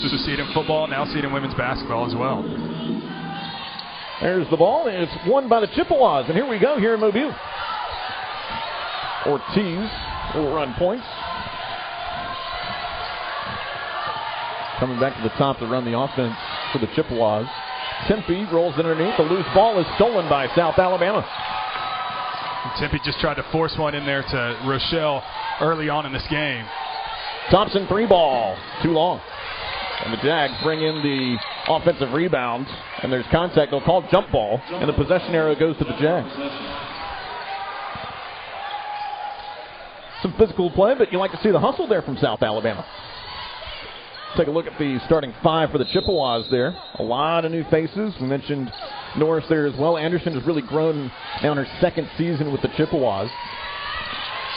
To see it in football, now see it in women's basketball as well. There's the ball, and it's won by the Chippewas. And here we go here in Mobile. Ortiz will run points. Coming back to the top to run the offense for the Chippewas. Tempe rolls it underneath. The loose ball is stolen by South Alabama. Tempe just tried to force one in there to Rochelle early on in this game. Thompson three ball. Too long. And the Jags bring in the offensive rebound. And there's contact. They'll call jump ball. And the possession arrow goes to the Jags. Some physical play, but you like to see the hustle there from South Alabama. Take a look at the starting five for the Chippewas there. A lot of new faces. We mentioned Norris there as well. Anderson has really grown now in her second season with the Chippewas.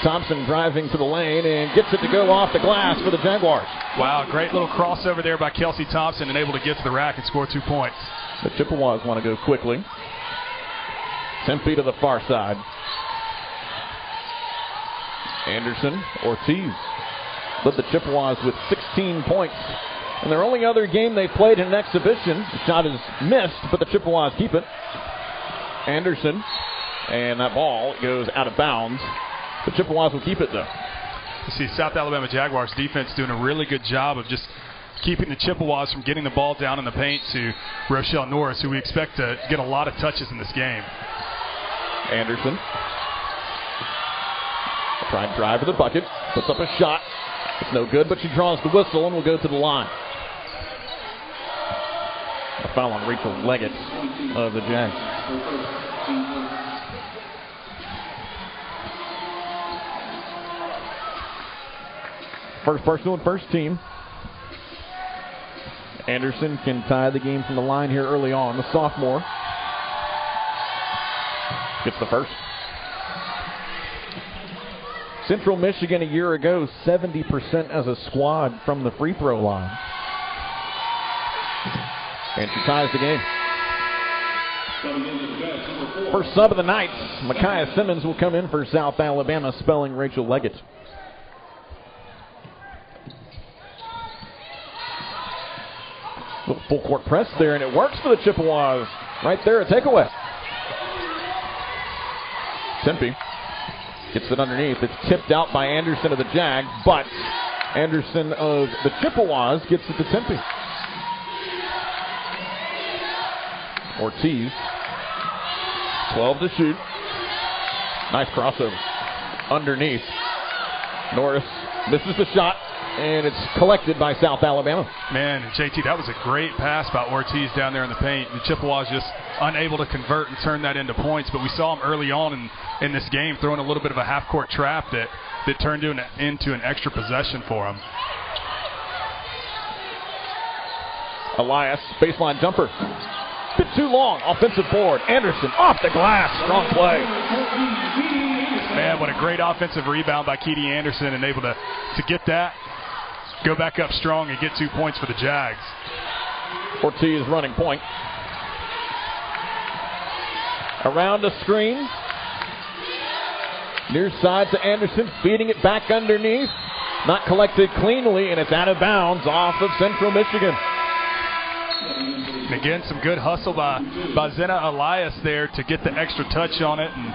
Thompson driving to the lane and gets it to go off the glass for the Jaguars. Wow, great little crossover there by Kelsey Thompson and able to get to the rack and score 2 points. The Chippewas want to go quickly. Tempe to the far side. Anderson, Ortiz led the Chippewas with 16 points. And their only other game they played in an exhibition. The shot is missed, but the Chippewas keep it. Anderson, and that ball goes out of bounds. The Chippewas will keep it, though. You see South Alabama Jaguars defense doing a really good job of just keeping the Chippewas from getting the ball down in the paint to Rochelle Norris, who we expect to get a lot of touches in this game. Anderson. Trying to drive to the bucket. Puts up a shot. It's no good, but she draws the whistle and will go to the line. A foul on Rachel Leggett of the Jags. First personal and first team. Anderson can tie the game from the line here early on. The sophomore gets the first. Central Michigan a year ago, 70% as a squad from the free throw line. And she ties the game. First sub of the night, Micaiah Simmons will come in for South Alabama, spelling Rachel Leggett. Little full court press there, and it works for the Chippewas. Right there, a takeaway. Tempe gets it underneath. It's tipped out by Anderson of the Jags, but Anderson of the Chippewas gets it to Tempe. Ortiz, 12 to shoot. Nice crossover. Underneath. Norris misses the shot, and it's collected by South Alabama. Man, JT, that was a great pass by Ortiz down there in the paint. The Chippewas just unable to convert and turn that into points, but we saw him early on in this game throwing a little bit of a half-court trap that turned into an extra possession for him. Elias, baseline jumper. Bit too long. Offensive board. Anderson off the glass. Strong play. Man, what a great offensive rebound by Keedy Anderson, and able to get that, go back up strong and get 2 points for the Jags. Ortiz running point. Around the screen. Near side to Anderson, feeding it back underneath. Not collected cleanly, and it's out of bounds off of Central Michigan. And again, some good hustle by Zena Elias there to get the extra touch on it, and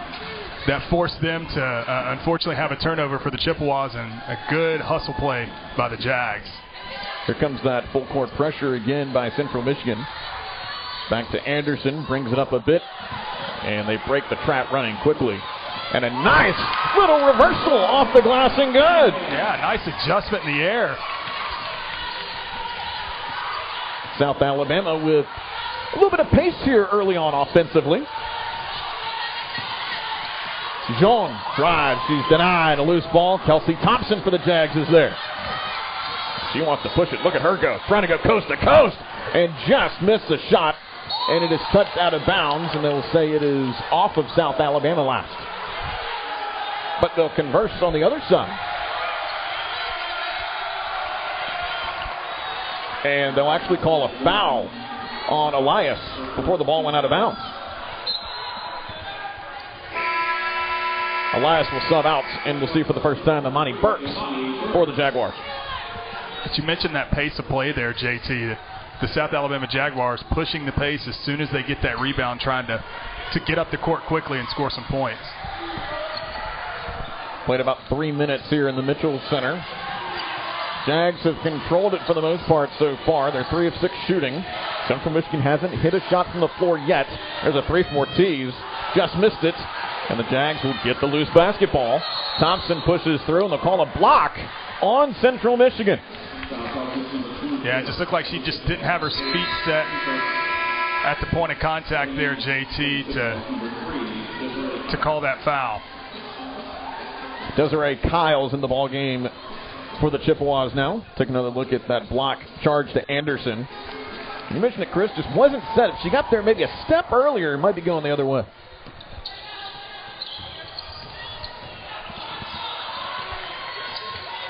that forced them to unfortunately have a turnover for the Chippewas, and a good hustle play by the Jags. Here comes that full court pressure again by Central Michigan. Back to Anderson, brings it up a bit, and they break the trap running quickly. And a nice little reversal off the glass and good. Yeah, nice adjustment in the air. South Alabama with a little bit of pace here early on offensively. Jean drives. She's denied. A loose ball. Kelsey Thompson for the Jags is there. She wants to push it. Look at her go. Trying to go coast to coast. And just missed the shot. And it is touched out of bounds. And they'll say it is off of South Alabama last. But they'll converse on the other side. And they'll actually call a foul on Elias before the ball went out of bounds. Elias will sub out, and we'll see for the first time Amani Burks for the Jaguars. But you mentioned that pace of play there, JT. The South Alabama Jaguars pushing the pace as soon as they get that rebound, trying to get up the court quickly and score some points. Played about 3 minutes here in the Mitchell Center. Jags have controlled it for the most part so far. They're 3 of 6 shooting. Central Michigan hasn't hit a shot from the floor yet. There's a 3 from Ortiz. Just missed it. And the Jags will get the loose basketball. Thompson pushes through, and they'll call a block on Central Michigan. Yeah, it just looked like she just didn't have her feet set at the point of contact there, JT, to call that foul. Desiree Kyle's in the ball game for the Chippewas now. Take another look at that block charge to Anderson. You mentioned that Chris just wasn't set. If she got there maybe a step earlier, it might be going the other way.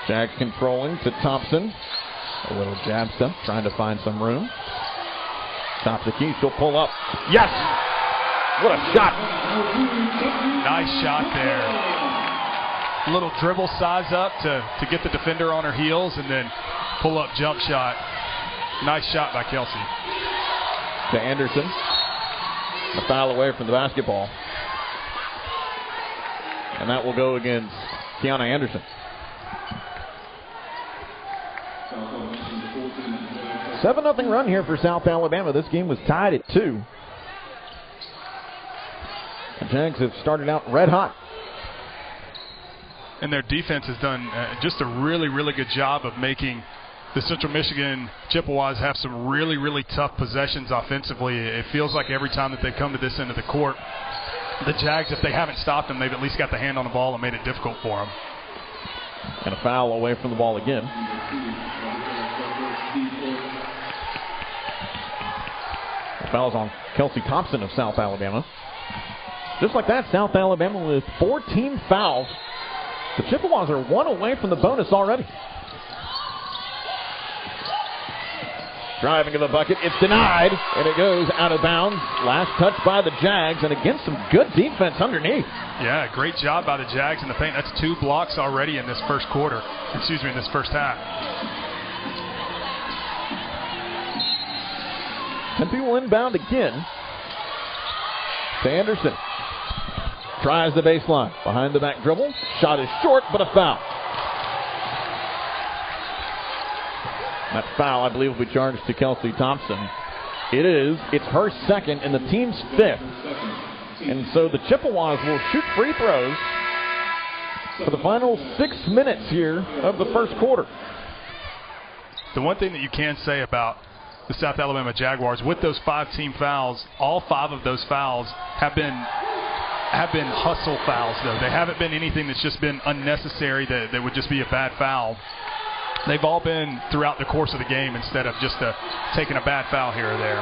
Jags controlling to Thompson. A little jab step, trying to find some room. Top the key, she'll pull up. Yes! What a shot! Nice shot there. A little dribble size up to get the defender on her heels and then pull up jump shot. Nice shot by Kelsey. To Anderson. A foul away from the basketball. And that will go against Kiana Anderson. 7-0 run here for South Alabama. This game was tied at 2. The Jags have started out red hot. And their defense has done just a really, really good job of making the Central Michigan Chippewas have some really, really tough possessions offensively. It feels like every time that they come to this end of the court, the Jags, if they haven't stopped them, they've at least got the hand on the ball and made it difficult for them. And a foul away from the ball again. Fouls on Kelsey Thompson of South Alabama. Just like that, South Alabama with 14 fouls. The Chippewas are 1 away from the bonus already. Driving to the bucket, it's denied, and it goes out of bounds. Last touch by the Jags, and against some good defense underneath. Yeah, great job by the Jags in the paint. That's 2 blocks already in this first quarter. In this first half. Tempe will inbound again. To Anderson. Tries the baseline. Behind the back dribble. Shot is short, but a foul. That foul, I believe, will be charged to Kelsey Thompson. It is. It's her second and the team's 5th. And so the Chippewas will shoot free throws for the final 6 minutes here of the first quarter. The one thing that you can say about the South Alabama Jaguars, with those 5 team fouls, all 5 of those fouls have been hustle fouls, though. They haven't been anything that's just been unnecessary that would just be a bad foul. They've all been throughout the course of the game instead of just taking a bad foul here or there.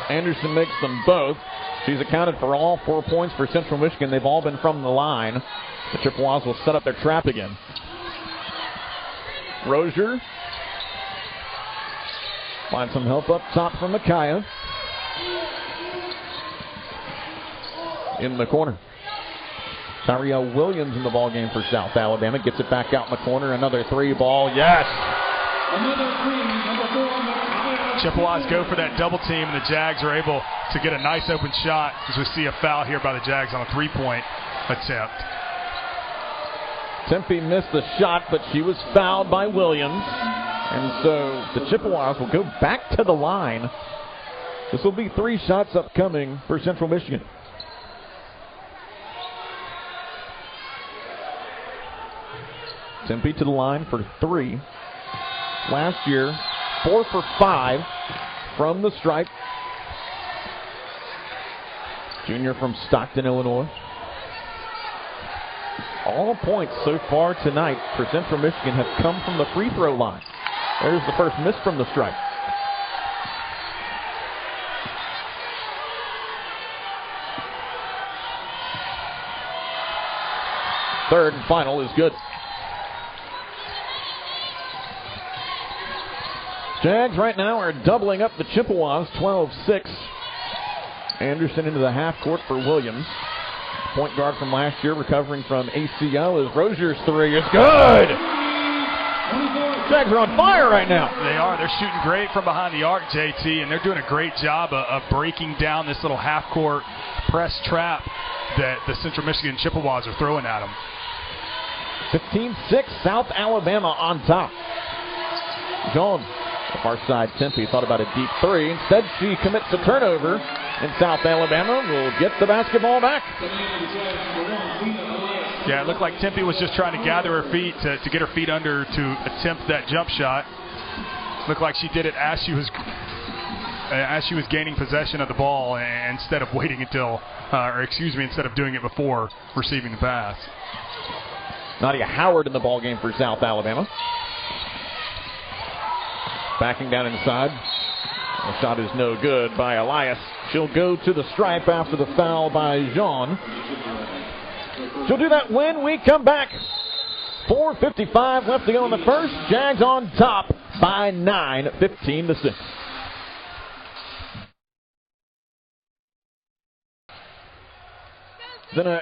Anderson makes them both. She's accounted for all 4 points for Central Michigan. They've all been from the line. The Chippewas will set up their trap again. Rozier finds some help up top from Micaiah. In the corner. Tyriel Williams in the ball game for South Alabama. Gets it back out in the corner. Another 3 ball. Yes! Chippewas go for that double team, and the Jags are able to get a nice open shot as we see a foul here by the Jags on a 3-point attempt. Tempe missed the shot, but she was fouled by Williams. And so the Chippewas will go back to the line. This will be 3 shots upcoming for Central Michigan. Tempe to the line for 3. Last year, 4 for 5 from the stripe. Junior from Stockton, Illinois. All points so far tonight for Central Michigan have come from the free throw line. There's the first miss from the stripe. Third and final is good. Jags right now are doubling up the Chippewas, 12-6. Anderson into the half court for Williams. Point guard from last year recovering from ACL as Rozier's 3 is good. Jags are on fire right now. They are. They're shooting great from behind the arc, JT, and they're doing a great job of breaking down this little half-court press trap that the Central Michigan Chippewas are throwing at them. 15-6, South Alabama on top. John, the far side, Tempe thought about a deep three. Instead, she commits a turnover, and South Alabama will get the basketball back. Yeah, it looked like Tempe was just trying to gather her feet to get her feet under to attempt that jump shot. Looked like she did it as she was gaining possession of the ball, instead of waiting until, instead of doing it before receiving the pass. Nadia Howard in the ball game for South Alabama. Backing down inside. The shot is no good by Elias. She'll go to the stripe after the foul by Jean. She'll do that when we come back. 4:55 left to go in the first. Jags on top by 9, 15-6. Zena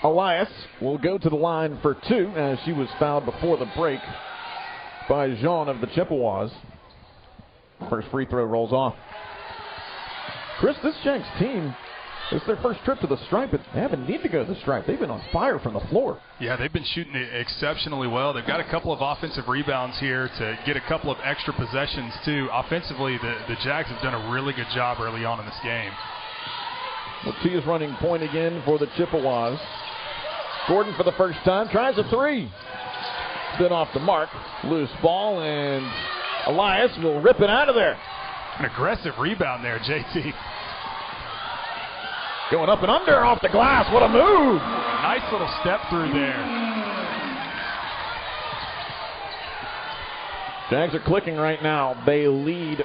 Elias will go to the line for two as she was fouled before the break by Jean of the Chippewas. First free throw rolls off. Chris, this Jags team, it's their first trip to the stripe, but they haven't need to go to the stripe. They've been on fire from the floor. Yeah, they've been shooting it exceptionally well. They've got a couple of offensive rebounds here to get a couple of extra possessions, too. Offensively, the Jags have done a really good job early on in this game. Ortiz running point again for the Chippewas. Gordon for the first time tries a three. Been off the mark. Loose ball, and Elias will rip it out of there. An aggressive rebound there, JT. Going up and under off the glass. What a move. Nice little step through there. Jags are clicking right now. They lead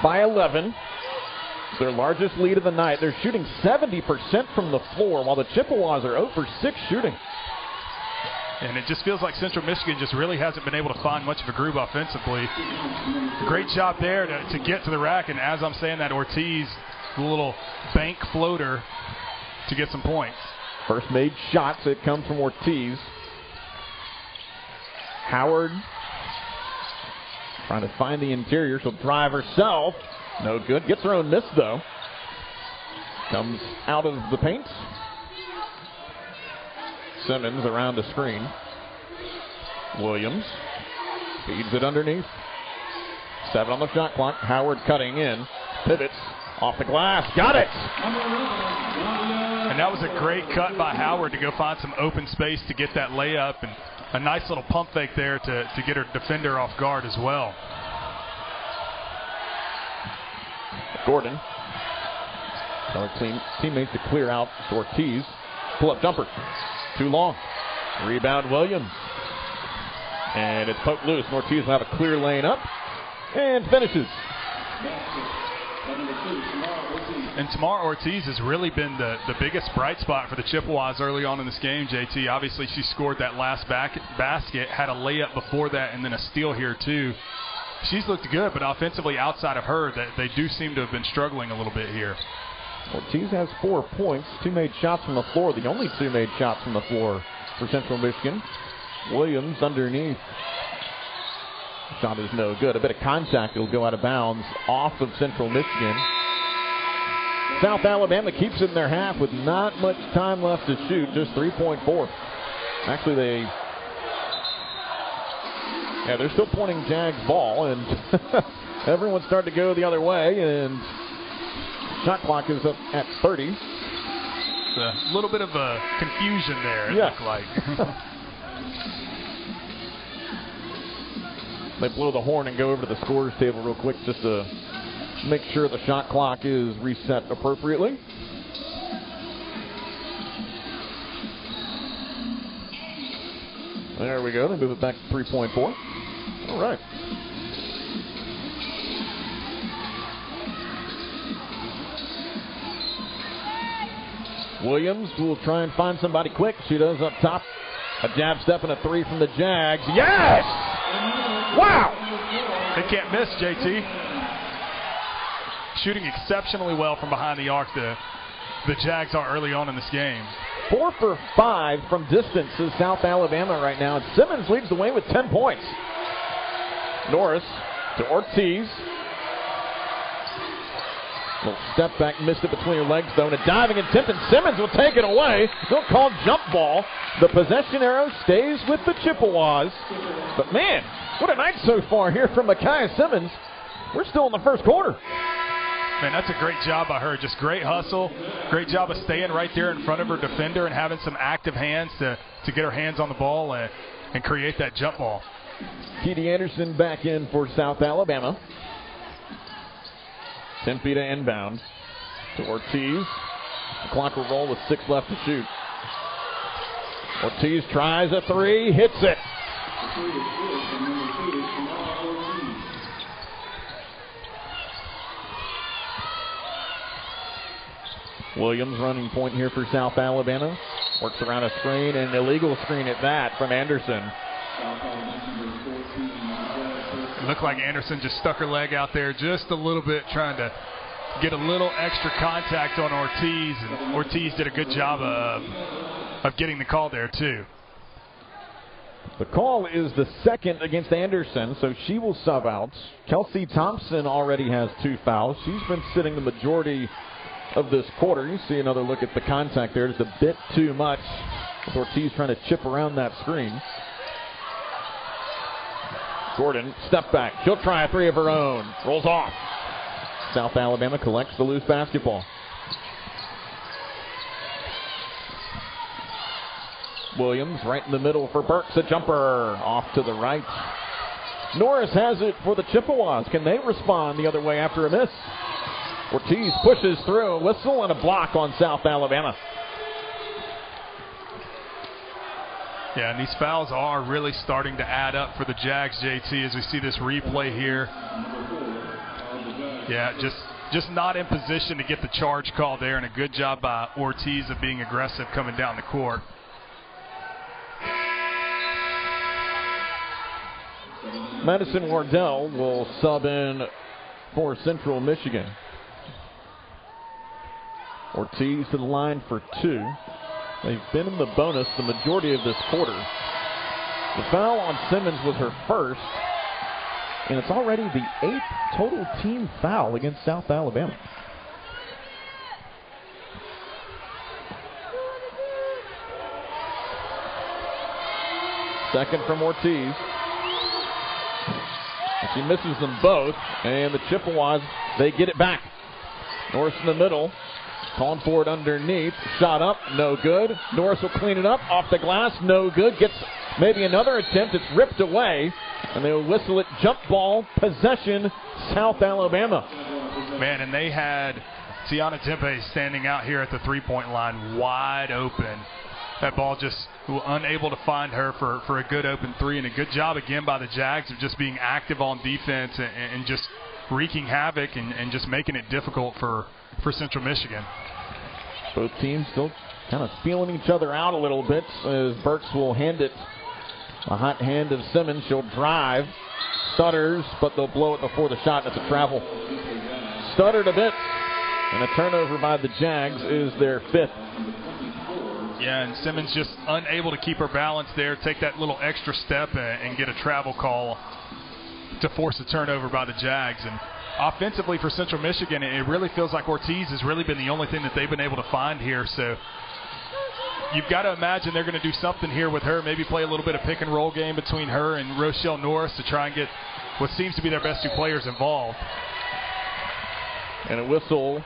by 11. It's their largest lead of the night. They're shooting 70% from the floor, while the Chippewas are 0 for 6 shooting. And it just feels like Central Michigan just really hasn't been able to find much of a groove offensively. Great job there to get to the rack, and as I'm saying that, Ortiz, the little bank floater to get some points. First made shots, it comes from Ortiz. Howard trying to find the interior. She'll drive herself. No good. Gets her own miss, though. Comes out of the paint. Simmons around the screen. Williams feeds it underneath. 7 on the shot clock. Howard cutting in. Pivots off the glass. Got it! And that was a great cut by Howard to go find some open space to get that layup, and a nice little pump fake there to get her defender off guard as well. Gordon. Telling teammates to clear out to Ortiz. Pull-up jumper. Too long. Rebound Williams. And it's poked loose. Ortiz will have a clear lane up. And finishes. And Tamar Ortiz has really been the biggest bright spot for the Chippewas early on in this game, JT. Obviously, she scored that last basket, had a layup before that, and then a steal here, too. She's looked good, but offensively outside of her, they do seem to have been struggling a little bit here. Ortiz has 4 points, 2 made shots from the floor, the only 2 made shots from the floor for Central Michigan. Williams underneath. Shot is no good. A bit of contact. It'll go out of bounds off of Central Michigan. South Alabama keeps it in their half with not much time left to shoot, just 3.4. Actually, they're still pointing Jags ball, and everyone's starting to go the other way, and shot clock is up at 30. A little bit of a confusion there, it looked like. They blow the horn and go over to the scorers table real quick just to make sure the shot clock is reset appropriately. There we go. They move it back to 3.4. All right. Williams will try and find somebody quick. She does up top. A jab step and a 3 from the Jags. Yes! Wow! They can't miss, JT. Shooting exceptionally well from behind the arc, the Jags are early on in this game. 4 for 5 from distance is South Alabama right now. And Simmons leads the way with 10 points. Norris to Ortiz. Little step back, missed it between her legs, though, and a diving attempt, and Simmons will take it away. They'll call jump ball. The possession arrow stays with the Chippewas. But, man, what a night so far here from Micaiah Simmons. We're still in the first quarter. Man, that's a great job by her. Just great hustle. Great job of staying right there in front of her defender and having some active hands to get her hands on the ball and create that jump ball. Keedy Anderson back in for South Alabama. Tempe to inbound to Ortiz. The clock will roll with 6 left to shoot. Ortiz tries a three, hits it. Williams running point here for South Alabama. Works around a screen, and an illegal screen at that from Anderson. It looked like Anderson just stuck her leg out there just a little bit, trying to get a little extra contact on Ortiz, and Ortiz did a good job of getting the call there too. The call is the second against Anderson, so she will sub out. Kelsey Thompson already has 2 fouls. She's been sitting the majority of this quarter. You see another look at the contact there. It's a bit too much with Ortiz trying to chip around that screen. Gordon, step back. She'll try a three of her own. Rolls off. South Alabama collects the loose basketball. Williams right in the middle for Burks. A jumper off to the right. Norris has it for the Chippewas. Can they respond the other way after a miss? Ortiz pushes through. A whistle and a block on South Alabama. Yeah, and these fouls are really starting to add up for the Jags, JT, as we see this replay here. Yeah, just not in position to get the charge call there, and a good job by Ortiz of being aggressive coming down the court. Madison Wardell will sub in for Central Michigan. Ortiz to the line for 2. They've been in the bonus the majority of this quarter. The foul on Simmons was her first, and it's already the 8th total team foul against South Alabama. Second from Ortiz. She misses them both, and the Chippewas, they get it back. Norris in the middle. Calling for it underneath. Shot up, no good. Norris will clean it up. Off the glass, no good. Gets maybe another attempt. It's ripped away. And they'll whistle it. Jump ball, possession, South Alabama. Man, and they had Tiana Tempe standing out here at the three-point line wide open. That ball just unable to find her for a good open three. And a good job again by the Jags of just being active on defense and just wreaking havoc and just making it difficult for Central Michigan. Both teams still kind of feeling each other out a little bit as Burks will hand it. A hot hand of Simmons. She'll drive. Stutters, but they'll blow it before the shot. It's a travel. Stuttered a bit. And a turnover by the Jags is their 5th. Yeah, and Simmons just unable to keep her balance there. Take that little extra step and get a travel call to force a turnover by the Jags. And offensively for Central Michigan, it really feels like Ortiz has really been the only thing that they've been able to find here. So you've got to imagine they're going to do something here with her, maybe play a little bit of pick and roll game between her and Rochelle Norris to try and get what seems to be their best 2 players involved. And a whistle,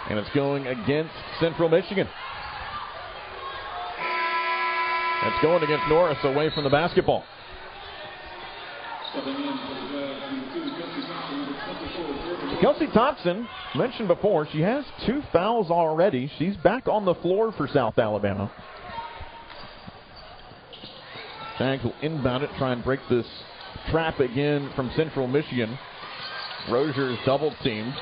and it's going against Central Michigan. It's going against Norris away from the basketball. Kelsey Thompson, mentioned before, she has 2 fouls already. She's back on the floor for South Alabama. Jags will inbound it, try and break this trap again from Central Michigan. Rozier's double teamed.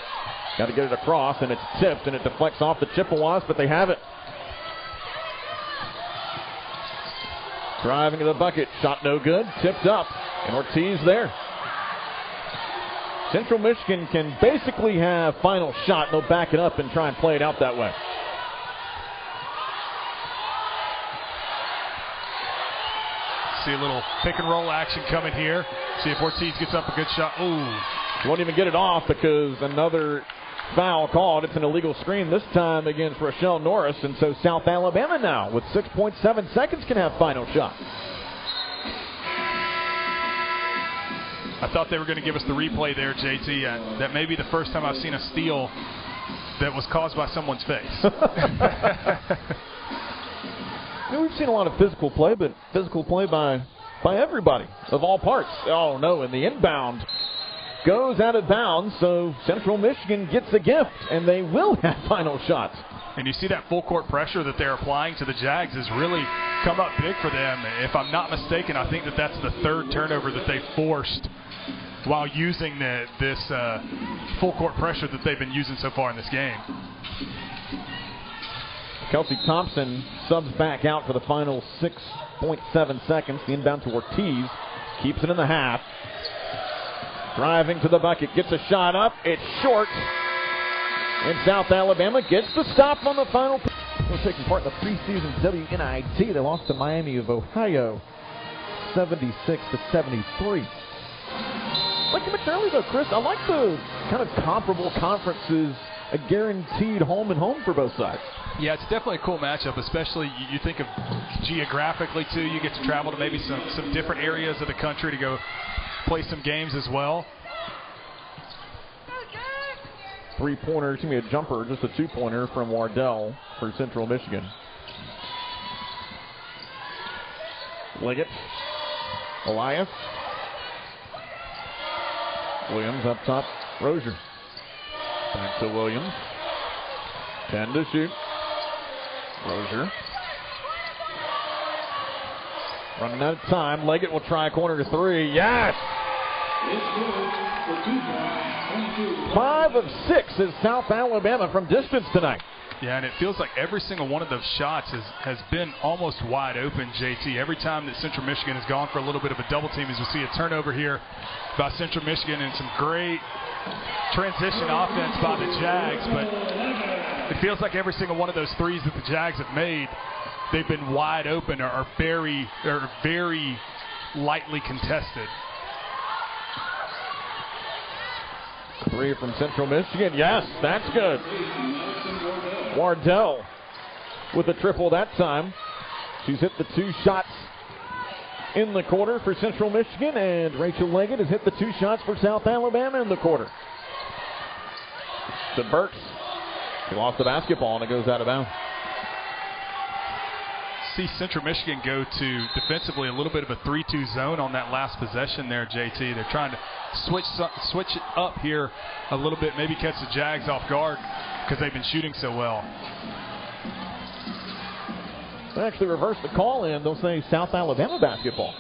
Got to get it across, and it's tipped, and it deflects off the Chippewas, but they have it. Driving to the bucket, shot no good, tipped up, and Ortiz there. Central Michigan can basically have final shot. They'll back it up and try and play it out that way. See a little pick and roll action coming here. See if Ortiz gets up a good shot. Ooh. Won't even get it off because another foul called. It's an illegal screen this time against Rochelle Norris, and so South Alabama now with 6.7 seconds can have final shot. I thought they were going to give us the replay there, JT. That may be the first time I've seen a steal that was caused by someone's face. We've seen a lot of physical play, but physical play by everybody of all parts. Oh, no, and the inbound goes out of bounds, so Central Michigan gets a gift, and they will have final shots. And you see that full court pressure that they're applying to the Jags has really come up big for them. If I'm not mistaken, I think that's the third turnover that they forced while using this full court pressure that they've been using so far in this game. Kelsey Thompson subs back out for the final 6.7 seconds. The inbound to Ortiz. Keeps it in the half. Driving to the bucket. Gets a shot up. It's short. And South Alabama gets the stop on the final. We're taking part in the preseason WNIT. They lost to Miami of Ohio 76-73. Like you mentioned earlier, though, Chris, I like the kind of comparable conferences, a guaranteed home and home for both sides. Yeah, it's definitely a cool matchup, especially you think of geographically, too. You get to travel to maybe some different areas of the country to go play some games as well. Three-pointer, excuse me, a jumper, just a two-pointer from Wardell for Central Michigan. Liggett. Elias. Williams up top. Rozier. Back to Williams. 10 to shoot. Rozier. Running out of time. Leggett will try a corner to three. Yes! 5 of 6 is South Alabama from distance tonight. Yeah, and it feels like every single one of those shots has been almost wide open, JT. Every time that Central Michigan has gone for a little bit of a double team, as we see a turnover here by Central Michigan and some great transition offense by the Jags. But it feels like every single one of those threes that the Jags have made, they've been wide open or are very lightly contested. Three from Central Michigan. Yes, that's good. Wardell with a triple that time. She's hit the 2 shots in the quarter for Central Michigan, and Rachel Leggett has hit the 2 shots for South Alabama in the quarter. To Burks. He lost the basketball, and it goes out of bounds. See Central Michigan go to defensively a little bit of a 3-2 zone on that last possession there, JT. They're trying to switch it up here a little bit, maybe catch the Jags off guard because they've been shooting so well. They actually reverse the call in. They'll say South Alabama basketball.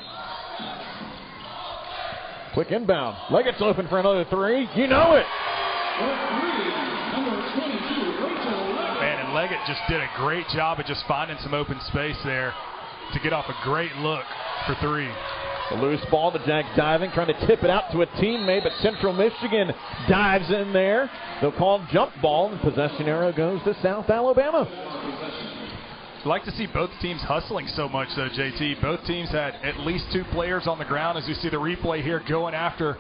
Quick inbound. Leggett's open for another 3. You know it. Man, and Leggett just did a great job of just finding some open space there to get off a great look for 3. A loose ball, the Jags diving, trying to tip it out to a teammate, but Central Michigan dives in there. They'll call jump ball, and possession arrow goes to South Alabama. I'd like to see both teams hustling so much, though, JT. Both teams had at least 2 players on the ground, as we see the replay here, going after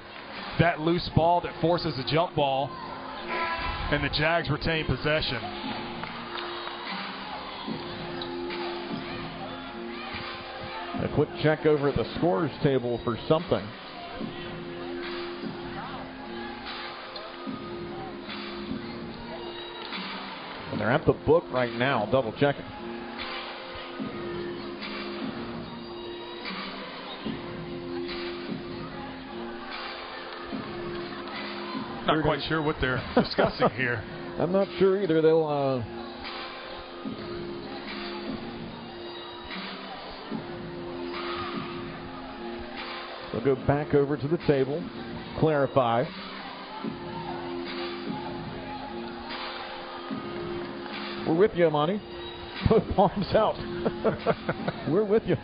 that loose ball that forces a jump ball, and the Jags retain possession. A quick check over at the scorers table for something. And they're at the book right now, double checking. Not quite sure what they're discussing here. I'm not sure either. They'll go back over to the table, clarify. We're with you, Amani. Both palms out. We're with you.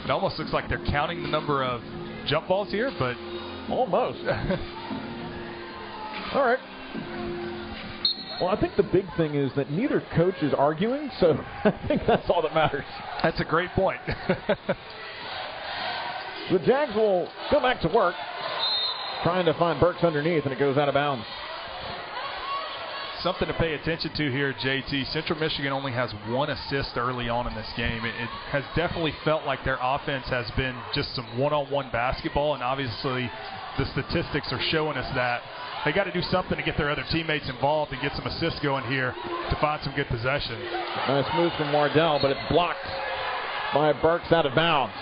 It almost looks like they're counting the number of jump balls here, but almost. All right. Well, I think the big thing is that neither coach is arguing, so I think that's all that matters. That's a great point. The Jags will go back to work, trying to find Burks underneath, and it goes out of bounds. Something to pay attention to here, JT. Central Michigan only has 1 assist early on in this game. It has definitely felt like their offense has been just some one-on-one basketball, and obviously the statistics are showing us that. They got to do something to get their other teammates involved and get some assists going here to find some good possession. Nice move from Wardell, but it's blocked by Burks out of bounds.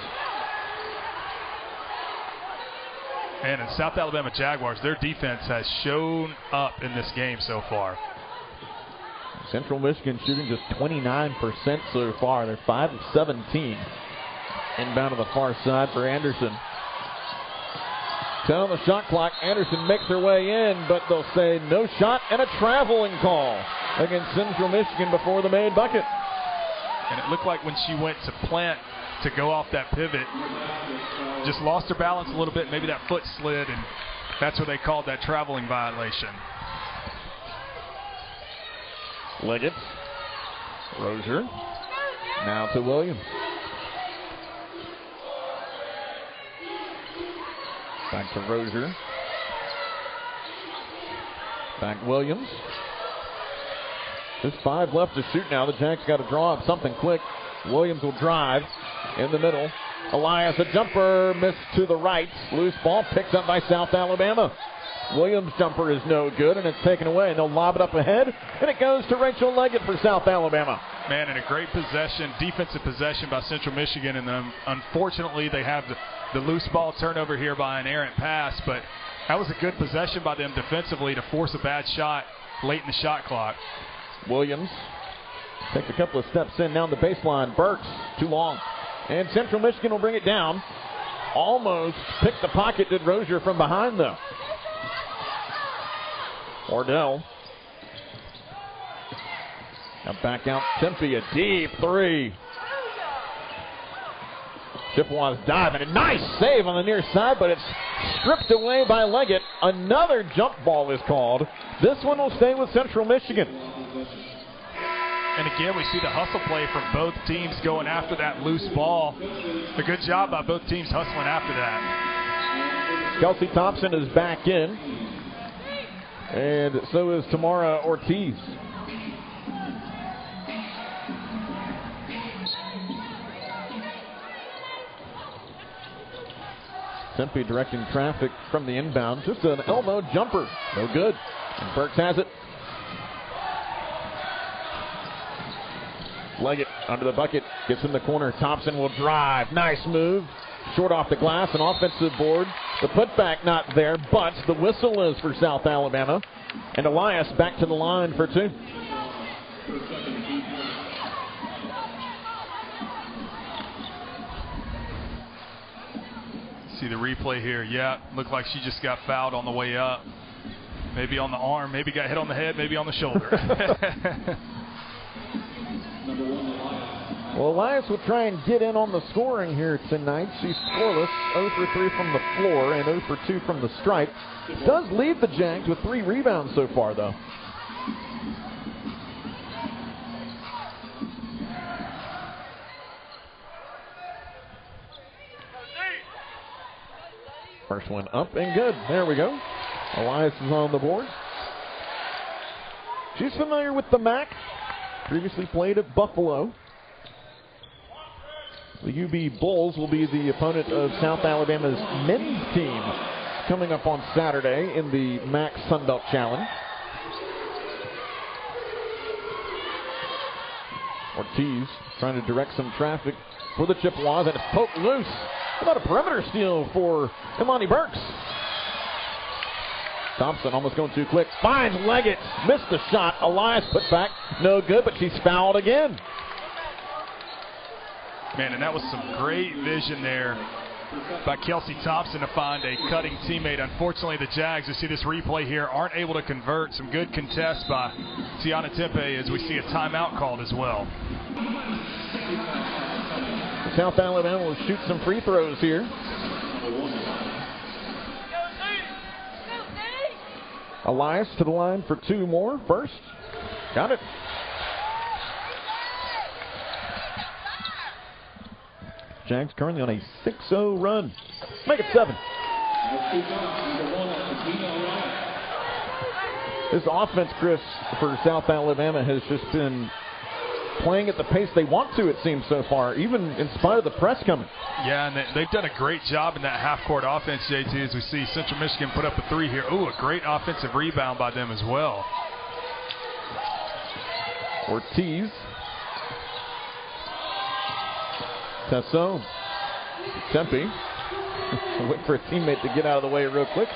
And in South Alabama Jaguars, their defense has shown up in this game so far. Central Michigan shooting just 29% so far. They're 5 of 17. Inbound to the far side for Anderson. 10 on the shot clock. Anderson makes her way in, but they'll say no shot and a traveling call against Central Michigan before the made bucket. And it looked like when she went to plant to go off that pivot, just lost her balance a little bit. Maybe that foot slid, and that's what they called that traveling violation. Leggett. Rozier. Now to Williams. Back to Rozier. Back Williams. There's 5 left to shoot now. The Jags got to draw up something quick. Williams will drive in the middle. Elias, a jumper, missed to the right. Loose ball picked up by South Alabama. Williams' jumper is no good, and it's taken away. And they'll lob it up ahead, and it goes to Rachel Leggett for South Alabama. Man, and a great possession, defensive possession by Central Michigan. And unfortunately, they have the loose ball turnover here by an errant pass. But that was a good possession by them defensively to force a bad shot late in the shot clock. Williams takes a couple of steps in down the baseline. Burks, too long. And Central Michigan will bring it down. Almost picked the pocket, did Rozier from behind, though. Wardell. Now back out Tempe, a deep 3. Chippewas diving. A nice save on the near side, but it's stripped away by Leggett. Another jump ball is called. This one will stay with Central Michigan. And again, we see the hustle play from both teams going after that loose ball. A good job by both teams hustling after that. Kelsey Thompson is back in. And so is Tamara Ortiz. Tempe directing traffic from the inbound. Just an elbow jumper. No good. And Burks has it. Leggett under the bucket. Gets in the corner. Thompson will drive. Nice move. Short off the glass. An offensive board. The putback not there, but the whistle is for South Alabama. And Elias back to the line for 2. See the replay here. Yeah, looked like she just got fouled on the way up. Maybe on the arm, maybe got hit on the head, maybe on the shoulder. Well, Elias will try and get in on the scoring here tonight. She's scoreless, 0 for 3 from the floor and 0 for 2 from the stripe. Does lead the Jags with 3 rebounds so far, though. First one up and good. There we go. Elias is on the board. She's familiar with the MAC. Previously played at Buffalo. The UB Bulls will be the opponent of South Alabama's men's team coming up on Saturday in the MAC Sun Belt Challenge. Ortiz trying to direct some traffic for the Chippewas, and it's poked loose. How about a perimeter steal for Imani Burks? Thompson almost going too quick. Finds Leggett. Missed the shot. Elias put back. No good, but she's fouled again. Man, and that was some great vision there by Kelsey Thompson to find a cutting teammate. Unfortunately, the Jags, we see this replay here, aren't able to convert. Some good contests by Tiana Tempe as we see a timeout called as well. South Alabama will shoot some free throws here. Elias to the line for 2 more. First Got it. Jags currently on a 6-0 run. Make it 7. This offense, Chris, for South Alabama has just been playing at the pace they want to, it seems, so far, even in spite of the press coming. Yeah, and they've done a great job in that half-court offense, JT, as we see Central Michigan put up a 3 here. Ooh, a great offensive rebound by them as well. Ortiz. Tesso. Tempe. Wait for a teammate to get out of the way real quick.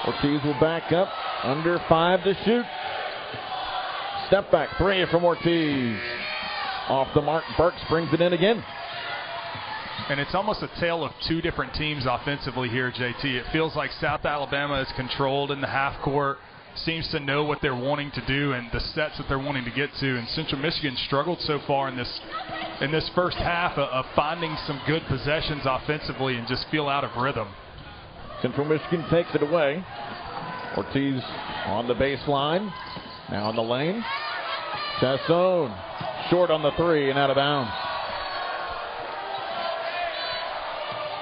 Ortiz will back up. Under 5 to shoot. Step back 3 from Ortiz. Off the mark. Burks brings it in again. And it's almost a tale of two different teams offensively here, JT. It feels like South Alabama is controlled in the half court, seems to know what they're wanting to do and the sets that they're wanting to get to. And Central Michigan struggled so far in this first half of finding some good possessions offensively and just feel out of rhythm. Central Michigan takes it away. Ortiz on the baseline. Now in the lane. Tassone short on the 3 and out of bounds.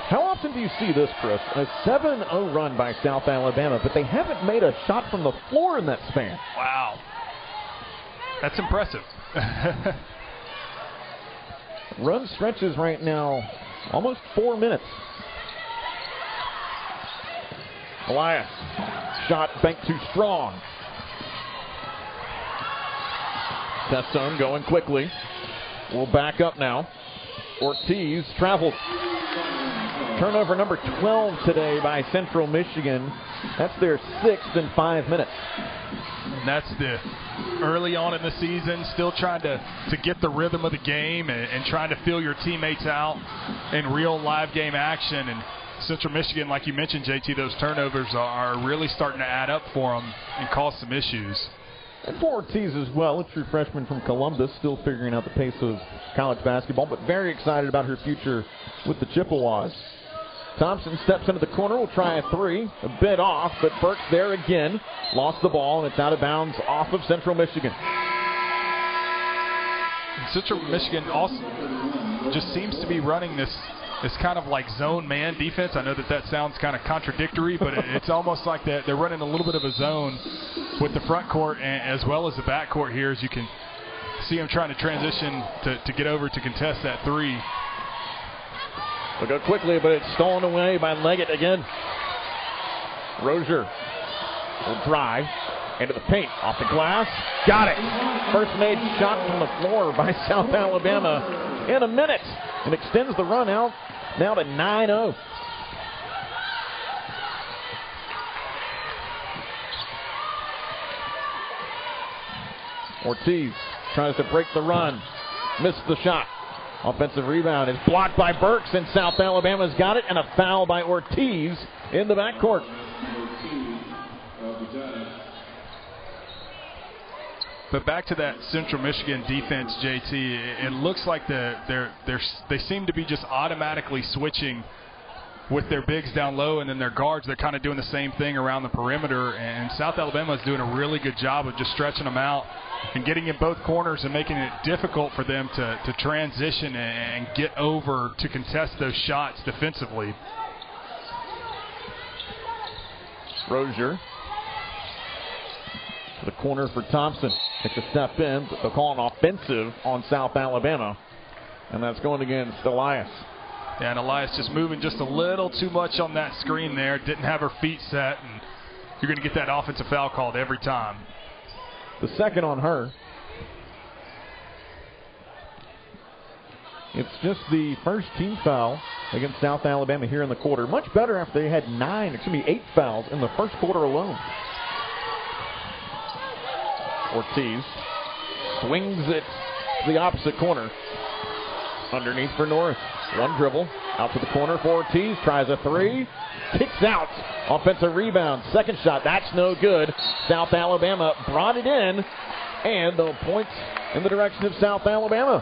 How often do you see this, Chris? A 7-0 run by South Alabama, but they haven't made a shot from the floor in that span. Wow. That's impressive. Run stretches right now almost 4 minutes. Elias. Shot banked too strong. Testone going quickly. We'll back up now. Ortiz traveled. Turnover number 12 today by Central Michigan. That's their 6th in 5 minutes. And that's the early on in the season, still trying to get the rhythm of the game and trying to feel your teammates out in real live game action. And Central Michigan, like you mentioned, JT, those turnovers are really starting to add up for them and cause some issues. And for Ortiz as well, a true freshman from Columbus, still figuring out the pace of college basketball, but very excited about her future with the Chippewas. Thompson steps into the corner, will try a 3, a bit off, but Burks there again. Lost the ball, and it's out of bounds off of Central Michigan. Central Michigan also just seems to be running this kind of like zone man defense. I know that sounds kind of contradictory, but it's almost like they're running a little bit of a zone with the front court as well as the back court here, as you can see them trying to transition to get over to contest that 3. They'll go quickly, but it's stolen away by Leggett again. Rozier will drive into the paint, off the glass. Got it. First made shot from the floor by South Alabama in a minute. And extends the run out now to 9-0. Ortiz tries to break the run. Missed the shot. Offensive rebound is blocked by Burks, and South Alabama's got it, and a foul by Ortiz in the backcourt. But back to that Central Michigan defense, JT, it looks like they seem to be just automatically switching with their bigs down low, and then their guards, they're kind of doing the same thing around the perimeter. And South Alabama is doing a really good job of just stretching them out and getting in both corners and making it difficult for them to transition and get over to contest those shots defensively. Rozier to the corner for Thompson. Takes a step in, but they'll call an offensive on South Alabama, and that's going against Elias. Yeah, and Elias just moving just a little too much on that screen there. Didn't have her feet set, and you're going to get that offensive foul called every time. The second on her. It's just the first team foul against South Alabama here in the quarter. Much better after they had 8 fouls in the first quarter alone. Ortiz swings it to the opposite corner. Underneath for North. One dribble. Out to the corner for Ortiz. Tries a 3. Kicks out. Offensive rebound. Second shot. That's no good. South Alabama brought it in. And the points in the direction of South Alabama.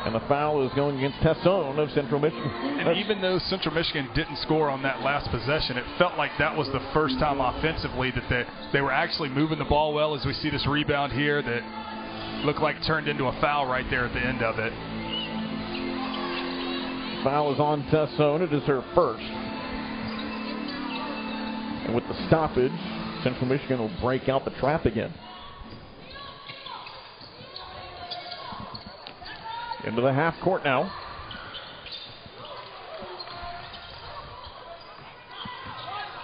And the foul is going against Tessone of Central Michigan. And even though Central Michigan didn't score on that last possession, it felt like that was the first time offensively that they were actually moving the ball well, as we see this rebound here that looked like turned into a foul right there at the end of it. Foul is on Tessone. It is her first. And with the stoppage, Central Michigan will break out the trap again. Into the half court now.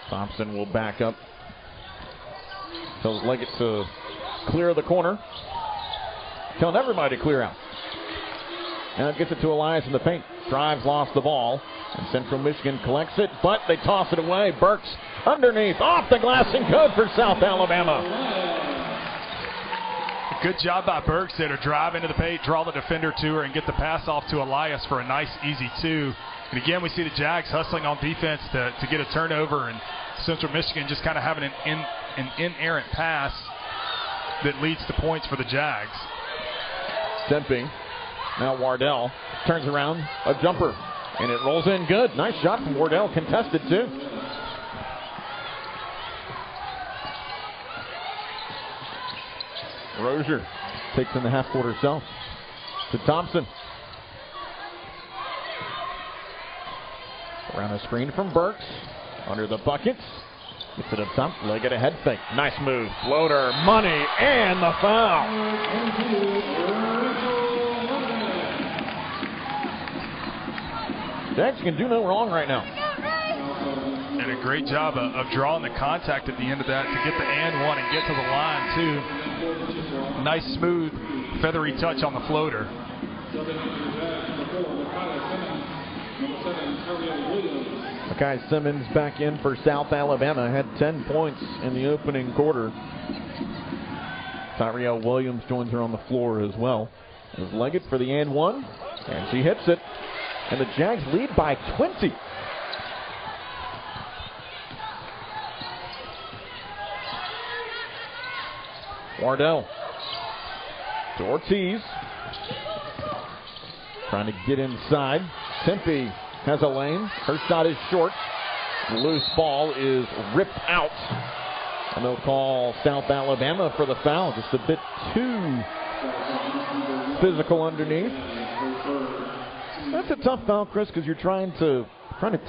Thompson will back up. Tells Leggett to clear the corner. Telling everybody to clear out. And gets it to Elias in the paint. Drives, lost the ball. And Central Michigan collects it, but they toss it away. Burks underneath, off the glass and good for South Alabama. Good job by Burks there to drive into the paint, draw the defender to her, and get the pass off to Elias for a nice, easy two. And again, we see the Jags hustling on defense to get a turnover, and Central Michigan just kind of having an inerrant pass that leads to points for the Jags. Stimping. Now Wardell turns around, a jumper, and it rolls in good. Nice shot from Wardell, contested too. Rozier takes in the half court herself to Thompson. Around the screen from Burks. Under the buckets. Gets it up top. Leggett a head fake. Nice move. Floater. Money. And the foul. Jags can do no wrong right now. And a great job of drawing the contact at the end of that to get the and one and get to the line, too. Nice, smooth, feathery touch on the floater. Makai Simmons back in for South Alabama. Had 10 points in the opening quarter. Tyrell Williams joins her on the floor as well. There's Leggett for the and one, and she hits it. And the Jags lead by 20. Wardell to Ortiz. Trying to get inside. Tempe has a lane. Her shot is short. The loose ball is ripped out. And they'll call South Alabama for the foul. Just a bit too physical underneath. That's a tough foul, Chris, because you're trying to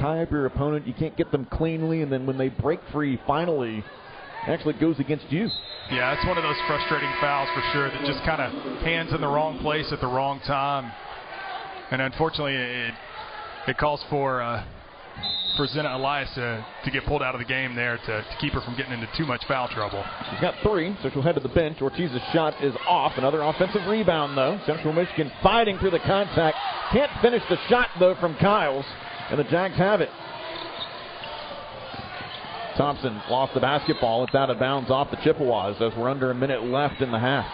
tie up your opponent. You can't get them cleanly, and then when they break free finally, it actually goes against you. Yeah, it's one of those frustrating fouls for sure that just kind of hands in the wrong place at the wrong time. And unfortunately, it calls for Zena Elias to get pulled out of the game there to keep her from getting into too much foul trouble. She's got 3, so she'll head to the bench. Ortiz's shot is off. Another offensive rebound, though. Central Michigan fighting through the contact. Can't finish the shot, though, from Kyles. And the Jags have it. Thompson lost the basketball. It's out of bounds off the Chippewas as we're under a minute left in the half.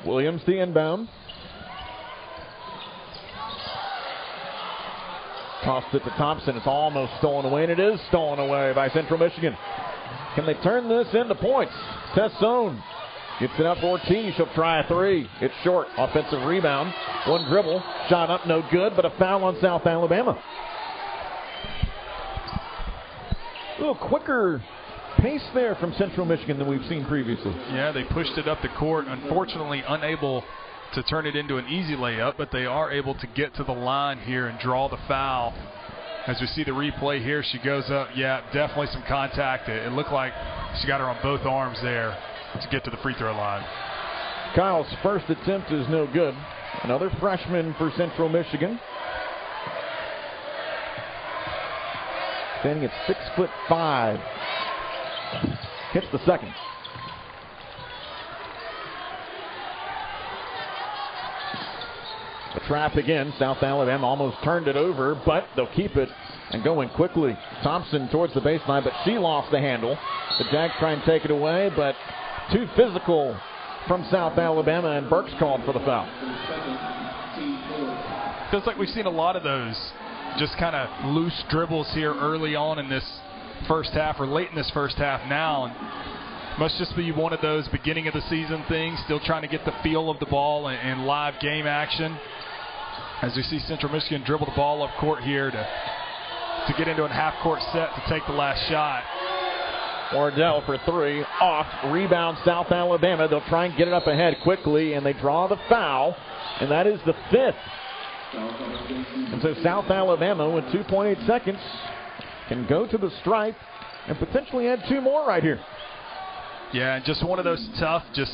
Williams the inbound. Tossed it to Thompson. It's almost stolen away, and it is stolen away by Central Michigan. Can they turn this into points? Tessone gets it up for Ortiz. She'll try a 3. It's short. Offensive rebound. One dribble. Shot up, no good, but a foul on South Alabama. A little quicker pace there from Central Michigan than we've seen previously. Yeah, they pushed it up the court. Unfortunately, unable to turn it into an easy layup, but they are able to get to the line here and draw the foul. As we see the replay here, she goes up. Yeah, definitely some contact. It looked like she got her on both arms there to get to the free throw line. Kyle's first attempt is no good. Another freshman for Central Michigan. Standing at 6'5". Hits the second. The trap again. South Alabama almost turned it over, but they'll keep it and going quickly. Thompson towards the baseline, but she lost the handle. The Jags try and take it away, but too physical from South Alabama, and Burks called for the foul. Feels like we've seen a lot of those just kind of loose dribbles here early on in this first half, or late in this first half now. And must just be one of those beginning of the season things, still trying to get the feel of the ball and live game action. As we see Central Michigan dribble the ball up court here to get into a half-court set to take the last shot. Wardell for three, off, rebound South Alabama. They'll try and get it up ahead quickly, and they draw the foul, and that is the fifth. And so South Alabama, with 2.8 seconds, can go to the stripe and potentially add two more right here. Yeah, and just one of those tough, just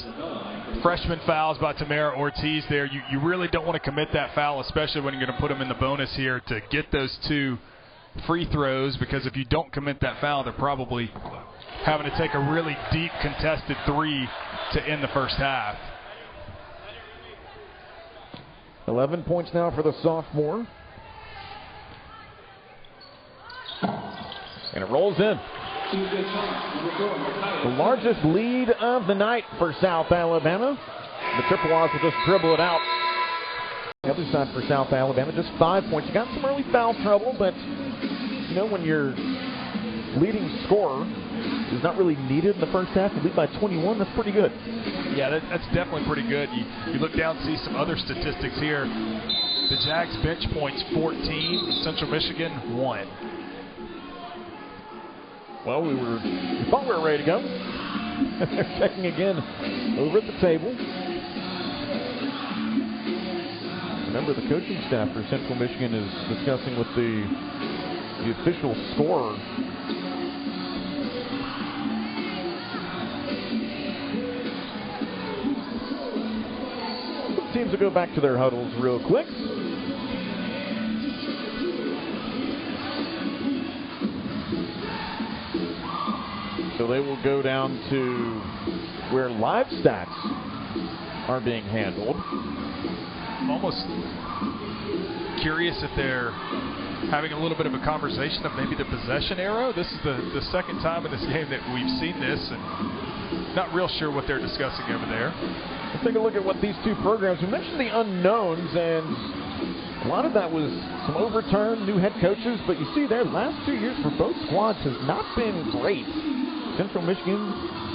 freshman fouls by Tamara Ortiz there. You really don't want to commit that foul, especially when you're going to put them in the bonus here to get those two free throws, because if you don't commit that foul, they're probably having to take a really deep contested three to end the first half. 11 points now for the sophomore. And it rolls in. The largest lead of the night for South Alabama. The Chippewas will just dribble it out. The other side for South Alabama, just 5 points. You got some early foul trouble, but you know when your leading scorer is not really needed in the first half, you lead by 21, that's pretty good. Yeah, that's definitely pretty good. You look down and see some other statistics here. The Jags bench points 14, Central Michigan 1. Well, we thought we were ready to go. They're checking again over at the table. Remember, the coaching staff for Central Michigan is discussing with the official scorer. Teams will go back to their huddles real quick. So they will go down to where live stats are being handled. I'm almost curious if they're having a little bit of a conversation of maybe the possession arrow. This is the second time in this game that we've seen this, and not real sure what they're discussing over there. Let's take a look at what these two programs, we mentioned the unknowns, and a lot of that was some overturned new head coaches, but you see there, last 2 years for both squads has not been great. Central Michigan,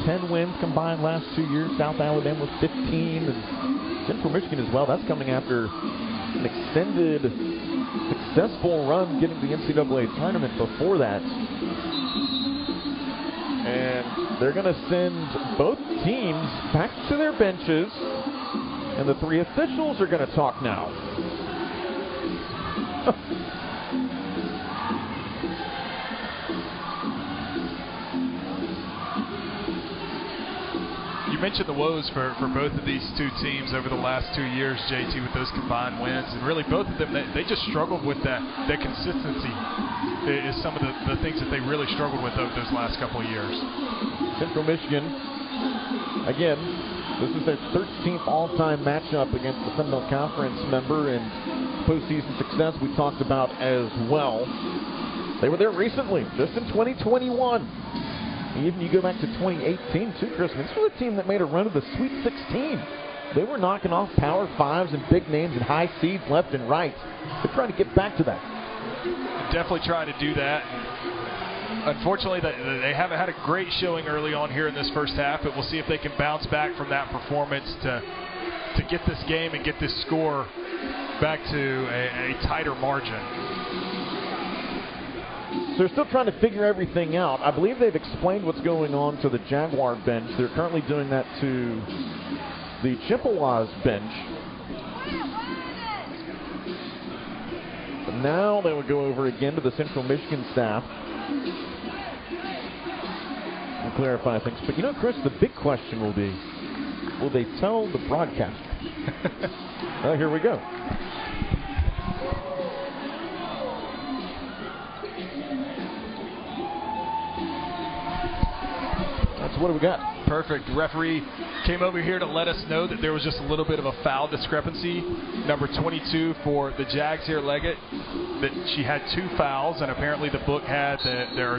10 wins combined last 2 years. South Alabama with 15, and Central Michigan as well. That's coming after an extended, successful run getting the NCAA tournament before that. And they're going to send both teams back to their benches, and the three officials are going to talk now. You mentioned the woes for both of these two teams over the last 2 years, JT, with those combined wins. And really both of them, they just struggled with that consistency is some of the things that they really struggled with over those last couple of years. Central Michigan, again, this is their 13th all-time matchup against the Sun Belt Conference member, and postseason success we talked about as well. They were there recently, just in 2021. Even you go back to 2018 too, Chris. This was a team that made a run of the Sweet 16. They were knocking off Power 5s and big names and high seeds left and right. They're trying to get back to that. Definitely trying to do that. Unfortunately, they haven't had a great showing early on here in this first half, but we'll see if they can bounce back from that performance to get this game and get this score back to a tighter margin. They're still trying to figure everything out. I believe they've explained what's going on to the Jaguar bench. They're currently doing that to the Chippewas bench. But now they will go over again to the Central Michigan staff and clarify things. But you know, Chris, the big question will be, will they tell the broadcaster? Well, here we go. What do we got? Perfect. The referee came over here to let us know that there was just a little bit of a foul discrepancy. Number 22 for the Jags here, Leggett, that she had 2 fouls, and apparently the book had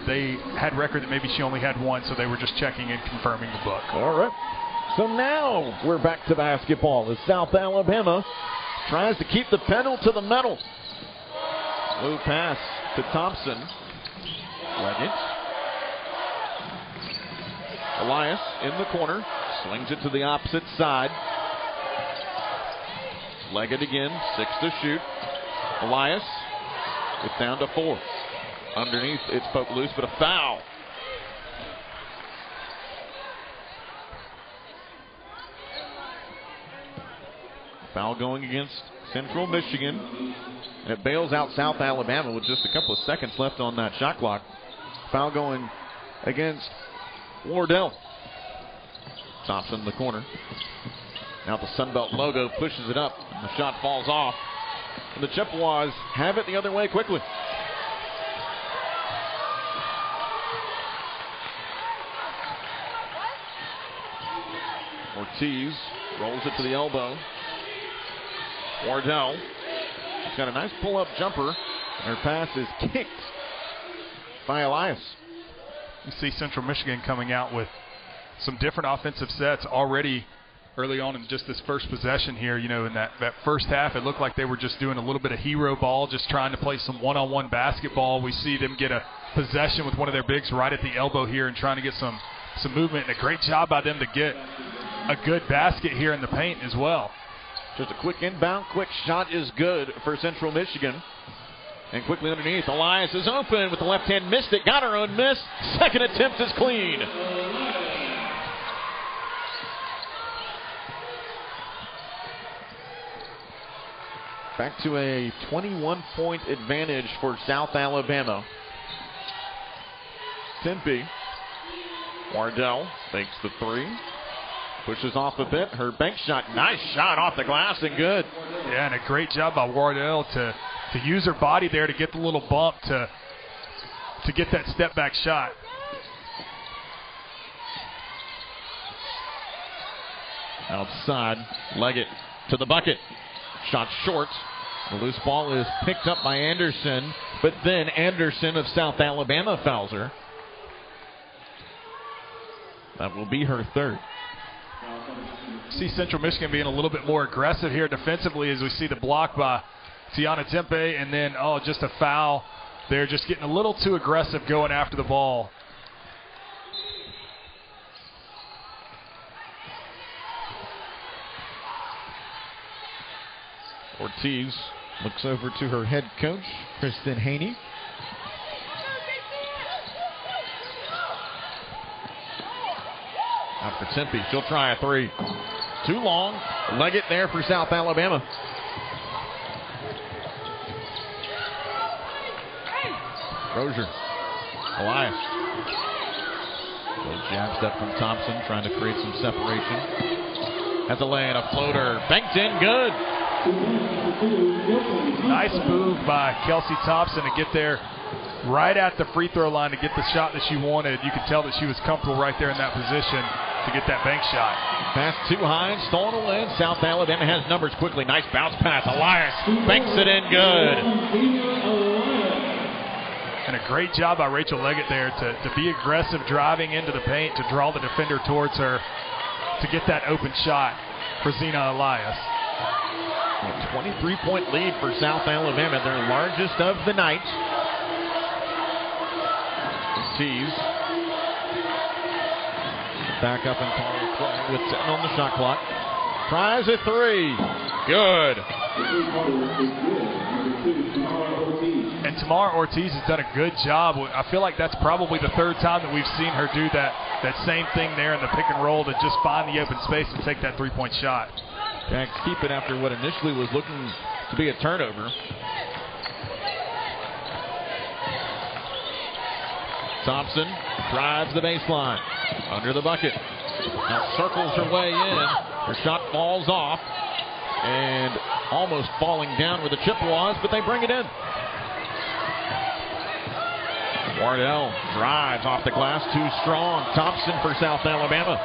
they had record that maybe she only had 1, so they were just checking and confirming the book. All right. So now we're back to basketball as South Alabama tries to keep the pedal to the metal. Low pass to Thompson. Leggett. Elias in the corner. Slings it to the opposite side. Leggett again. 6 to shoot. Elias. It's down to 4. Underneath, it's poked loose, but a foul. Foul going against Central Michigan. And it bails out South Alabama with just a couple of seconds left on that shot clock. Foul going against Wardell. Thompson in the corner. Now the Sunbelt logo pushes it up. And the shot falls off. And the Chippewas have it the other way quickly. Ortiz rolls it to the elbow. Wardell. He's got a nice pull-up jumper. Her pass is kicked by Elias. You see Central Michigan coming out with some different offensive sets already early on in just this first possession here. You know, in that first half, it looked like they were just doing a little bit of hero ball, just trying to play some one-on-one basketball. We see them get a possession with one of their bigs right at the elbow here and trying to get some movement. And a great job by them to get a good basket here in the paint as well. Just a quick inbound, quick shot is good for Central Michigan. And quickly underneath, Elias is open with the left hand, missed it, got her own miss. Second attempt is clean. Back to a 21-point advantage for South Alabama. Tempe. Wardell fakes the 3. Pushes off a bit. Her bank shot. Nice shot off the glass and good. Yeah, and a great job by Wardell to use her body there to get the little bump to get that step back shot. Outside. Leggett to the bucket. Shot short. The loose ball is picked up by Anderson, but then Anderson of South Alabama fouls her. That will be her 3rd. See Central Michigan being a little bit more aggressive here defensively as we see the block by Tiana Tempe, and then, just a foul. They're just getting a little too aggressive going after the ball. Ortiz looks over to her head coach, Kristen Haney. Out for Tempe. She'll try a 3. Too long. Leggett there for South Alabama. Rozier. Elias. Little jab step from Thompson, trying to create some separation. Has a lay and a floater. Banked in, good. Nice move by Kelsey Thompson to get there right at the free throw line to get the shot that she wanted. You could tell that she was comfortable right there in that position to get that bank shot. Pass too high, stolen away. South Alabama has numbers quickly. Nice bounce pass. Elias banks it in good. And a great job by Rachel Leggett there to be aggressive driving into the paint, to draw the defender towards her, to get that open shot for Zena Elias. A 23-point lead for South Alabama, their largest of the night. Ortiz. Back up and call the play with 10 on the shot clock. Tries a 3. Good. And Tamara Ortiz has done a good job. I feel like that's probably the 3rd time that we've seen her do that same thing there in the pick and roll, to just find the open space and take that 3-point shot. Jacks keep it after what initially was looking to be a turnover. Thompson drives the baseline. Under the bucket. Now circles her way in. Her shot falls off. And almost falling down where the Chippewas, but they bring it in. Wardell drives off the glass. Too strong. Thompson for South Alabama.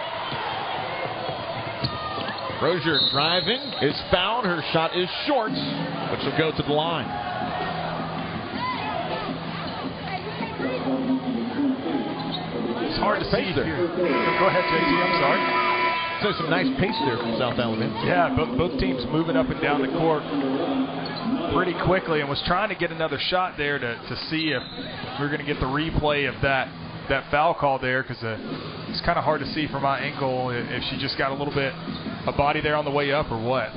Rozier driving is fouled. Her shot is short, but she'll go to the line. It's hard to see here. Go ahead, JT. I'm sorry. So some nice pace there from South Alabama. Yeah, both teams moving up and down the court pretty quickly, and was trying to get another shot there to see if we're going to get the replay of that foul call there, because it's kind of hard to see from my ankle if she just got a little bit of body there on the way up or what.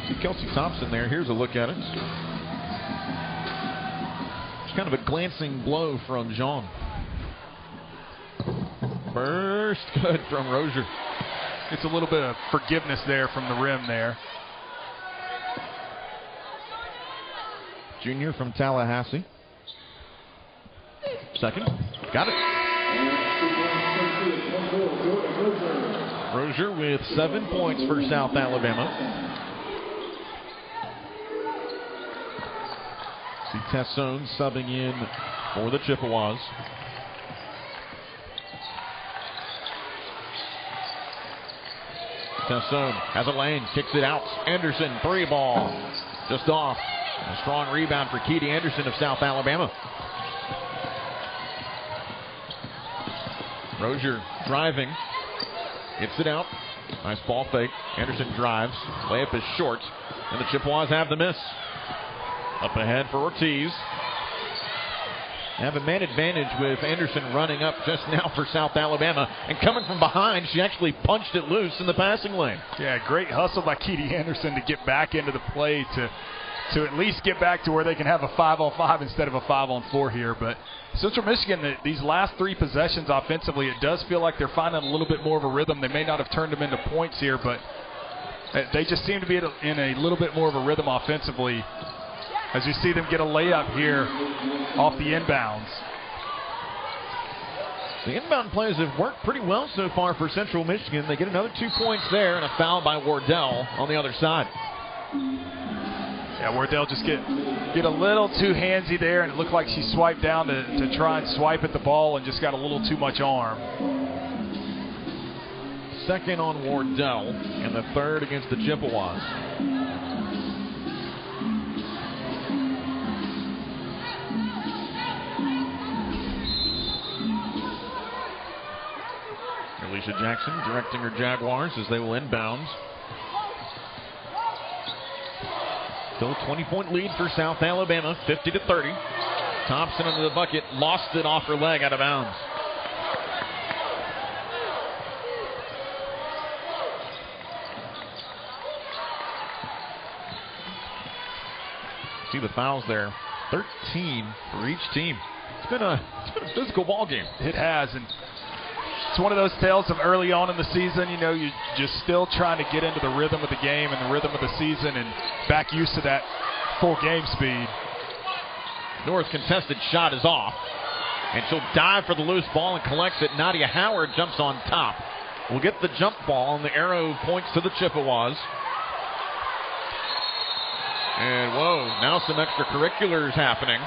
See Kelsey Thompson there. Here's a look at it. It's kind of a glancing blow from Jean. First good from Rozier. It's a little bit of forgiveness there from the rim there. Junior from Tallahassee. Second. Got it. Rozier with 7 points for South Alabama. See Tessone subbing in for the Chippewas. Tessone has a lane, kicks it out. Anderson, 3 ball. Just off. A strong rebound for Keedy Anderson of South Alabama. Rozier driving. Gets it out. Nice ball fake. Anderson drives. Layup is short. And the Chippewas have the miss. Up ahead for Ortiz. Have a man advantage with Anderson running up just now for South Alabama. And coming from behind, she actually punched it loose in the passing lane. Yeah, great hustle by Keedy Anderson to get back into the play to at least get back to where they can have a 5-on-5 instead of a 5-on-4 here. But Central Michigan, these last 3 possessions offensively, it does feel like they're finding a little bit more of a rhythm. They may not have turned them into points here, but they just seem to be in a little bit more of a rhythm offensively as you see them get a layup here off the inbounds. The inbound plays have worked pretty well so far for Central Michigan. They get another 2 points there and a foul by Wardell on the other side. Yeah, Wardell just get a little too handsy there, and it looked like she swiped down to try and swipe at the ball and just got a little too much arm. Second on Wardell, and the third against the Chippewas. Alicia Jackson directing her Jaguars as they will inbound. Still a 20-point lead for South Alabama, 50-30. Thompson under the bucket, lost it off her leg out of bounds. See the fouls there, 13 for each team. It's been a physical ball game. It has, and it's one of those tales of early on in the season, you know, you're just still trying to get into the rhythm of the game and the rhythm of the season and back used to that full game speed. North's contested shot is off, and she'll dive for the loose ball and collects it. Nadia Howard jumps on top. We'll get the jump ball, and the arrow points to the Chippewas. And whoa, now some extracurriculars happening.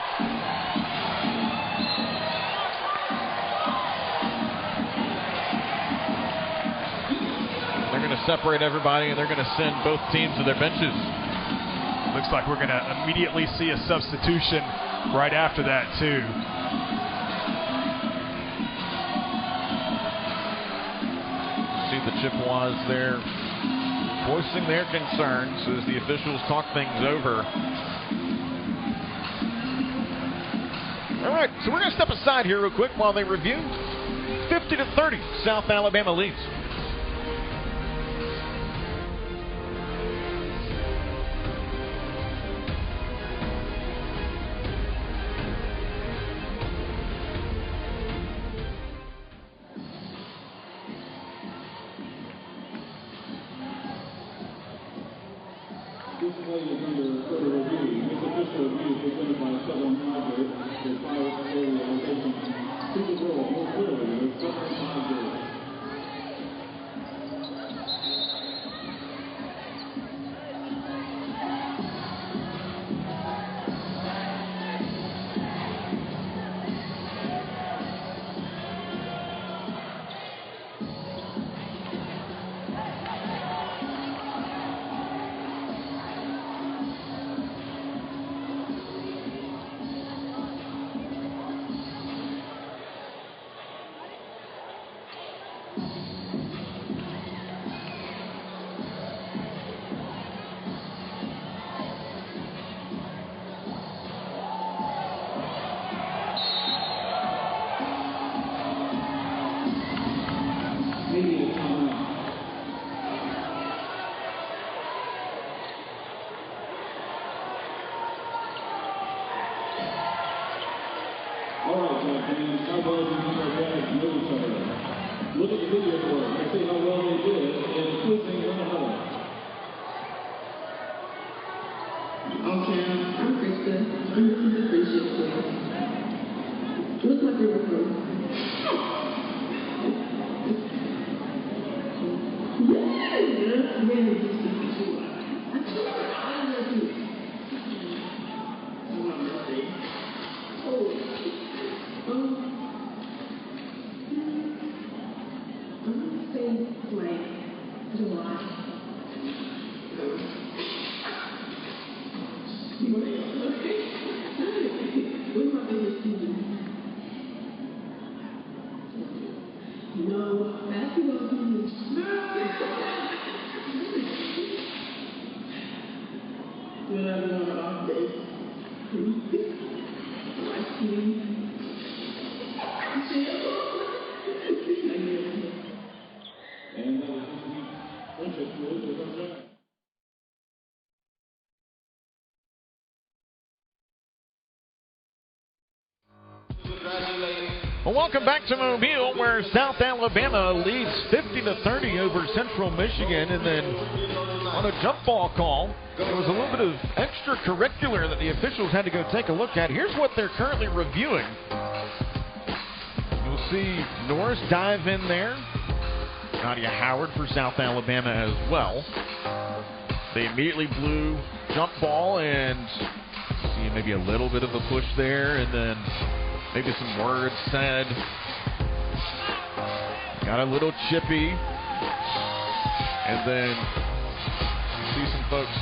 They're going to separate everybody, and they're going to send both teams to their benches. Looks like we're going to immediately see a substitution right after that, too. See the Chippewas there voicing their concerns as the officials talk things over. All right, so we're going to step aside here real quick while they review. 50-30, South Alabama leads. Well, welcome back to Mobile, where South Alabama leads 50-30 over Central Michigan, and then on a jump ball call, there was a little bit of extracurricular that the officials had to go take a look at. Here's what they're currently reviewing. You'll see Norris dive in there. Nadia Howard for South Alabama as well. They immediately blew jump ball, and see maybe a little bit of a push there, and then maybe some words said. Got a little chippy. And then see some folks.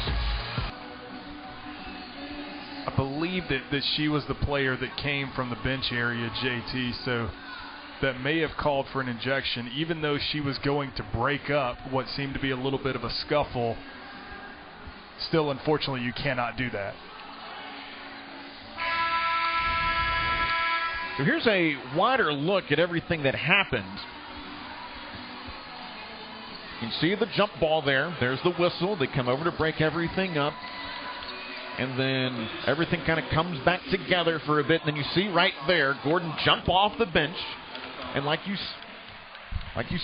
I believe that she was the player that came from the bench area, JT, so that may have called for an injection, even though she was going to break up what seemed to be a little bit of a scuffle. Still, unfortunately, you cannot do that. So here's a wider look at everything that happened. You can see the jump ball there. There's the whistle. They come over to break everything up. And then everything kind of comes back together for a bit. And then you see right there Gordon jump off the bench. And like you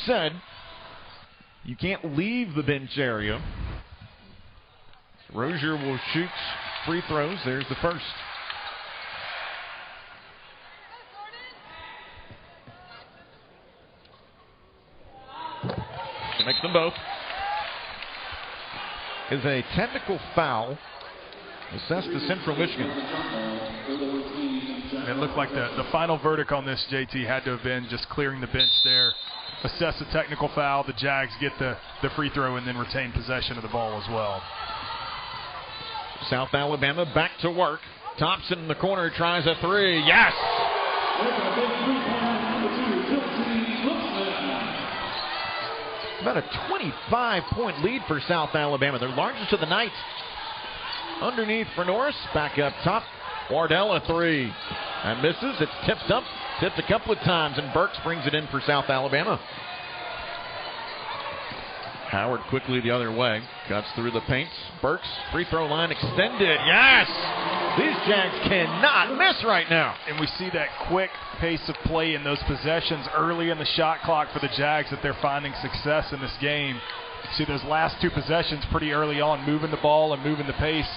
said, you can't leave the bench area. Rozier will shoot free throws. There's the first. She makes them both. Is a technical foul assessed to Central Michigan. It looked like the final verdict on this, JT, had to have been just clearing the bench there. Assess a technical foul. The Jags get the free throw and then retain possession of the ball as well. South Alabama back to work. Thompson in the corner tries a three. Yes! About a 25-point lead for South Alabama. Their largest of the night. Underneath for Norris. Back up top. Wardell a three. And misses. It's tipped up. Tipped a couple of times. And Burks brings it in for South Alabama. Howard quickly the other way. Cuts through the paint. Burks, free throw line extended. Yes! These Jags cannot miss right now. And we see that quick pace of play in those possessions early in the shot clock for the Jags that they're finding success in this game. See those last two possessions pretty early on, moving the ball and moving the pace.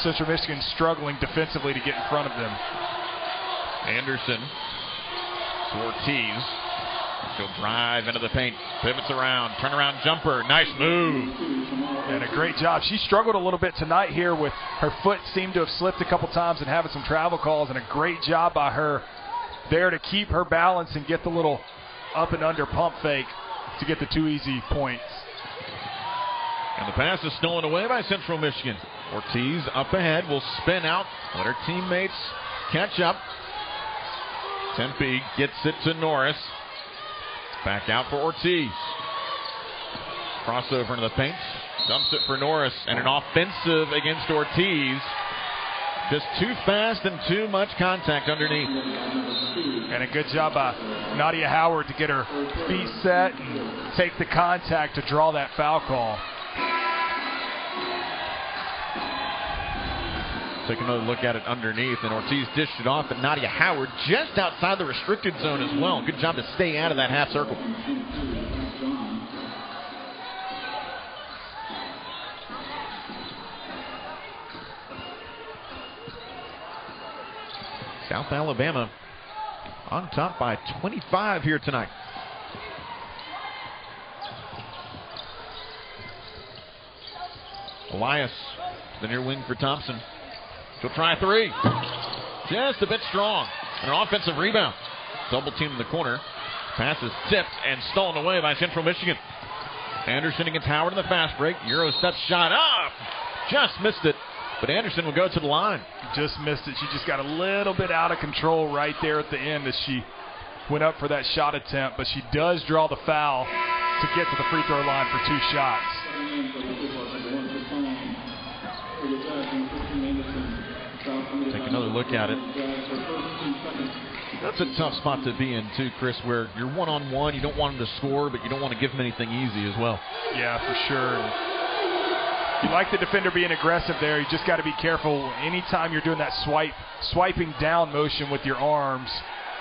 Central Michigan struggling defensively to get in front of them. Anderson to Ortiz. She'll drive into the paint, pivots around, turnaround jumper, nice move. And a great job. She struggled a little bit tonight here with her foot seemed to have slipped a couple times and having some travel calls, and a great job by her there to keep her balance and get the little up and under pump fake to get the two easy points. And the pass is stolen away by Central Michigan. Ortiz up ahead, will spin out, let her teammates catch up. Tempe gets it to Norris. Back out for Ortiz. Crossover into the paint. Dumps it for Norris. And an offensive against Ortiz. Just too fast and too much contact underneath. And a good job by Nadia Howard to get her feet set and take the contact to draw that foul call. Take another look at it underneath, and Ortiz dished it off, and Nadia Howard just outside the restricted zone as well. Good job to stay out of that half circle. South Alabama on top by 25 here tonight. Elias, the near wing for Thompson. She'll try three. Just a bit strong. An offensive rebound. Double team in the corner. Pass is tipped and stolen away by Central Michigan. Anderson against Howard in the fast break. Euro step shot up. Just missed it. But Anderson will go to the line. Just missed it. She just got a little bit out of control right there at the end as she went up for that shot attempt. But she does draw the foul to get to the free throw line for 2 shots. Take another look at it. That's a tough spot to be in, too, Chris, where you're one-on-one. You don't want him to score, but you don't want to give him anything easy as well. Yeah, for sure. You like the defender being aggressive there. You just got to be careful. Anytime you're doing that swiping down motion with your arms,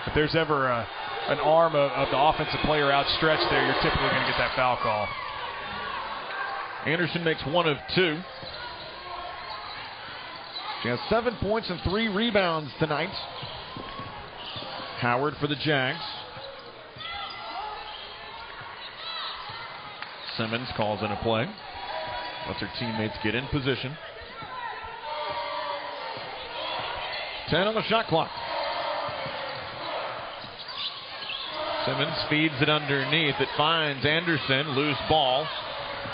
if there's ever an arm of the offensive player outstretched there, you're typically going to get that foul call. Anderson makes 1 of 2. She has 7 points and 3 rebounds tonight. Howard for the Jags. Simmons calls in a play. Lets her teammates get in position. 10 on the shot clock. Simmons feeds it underneath. It finds Anderson. Loose ball.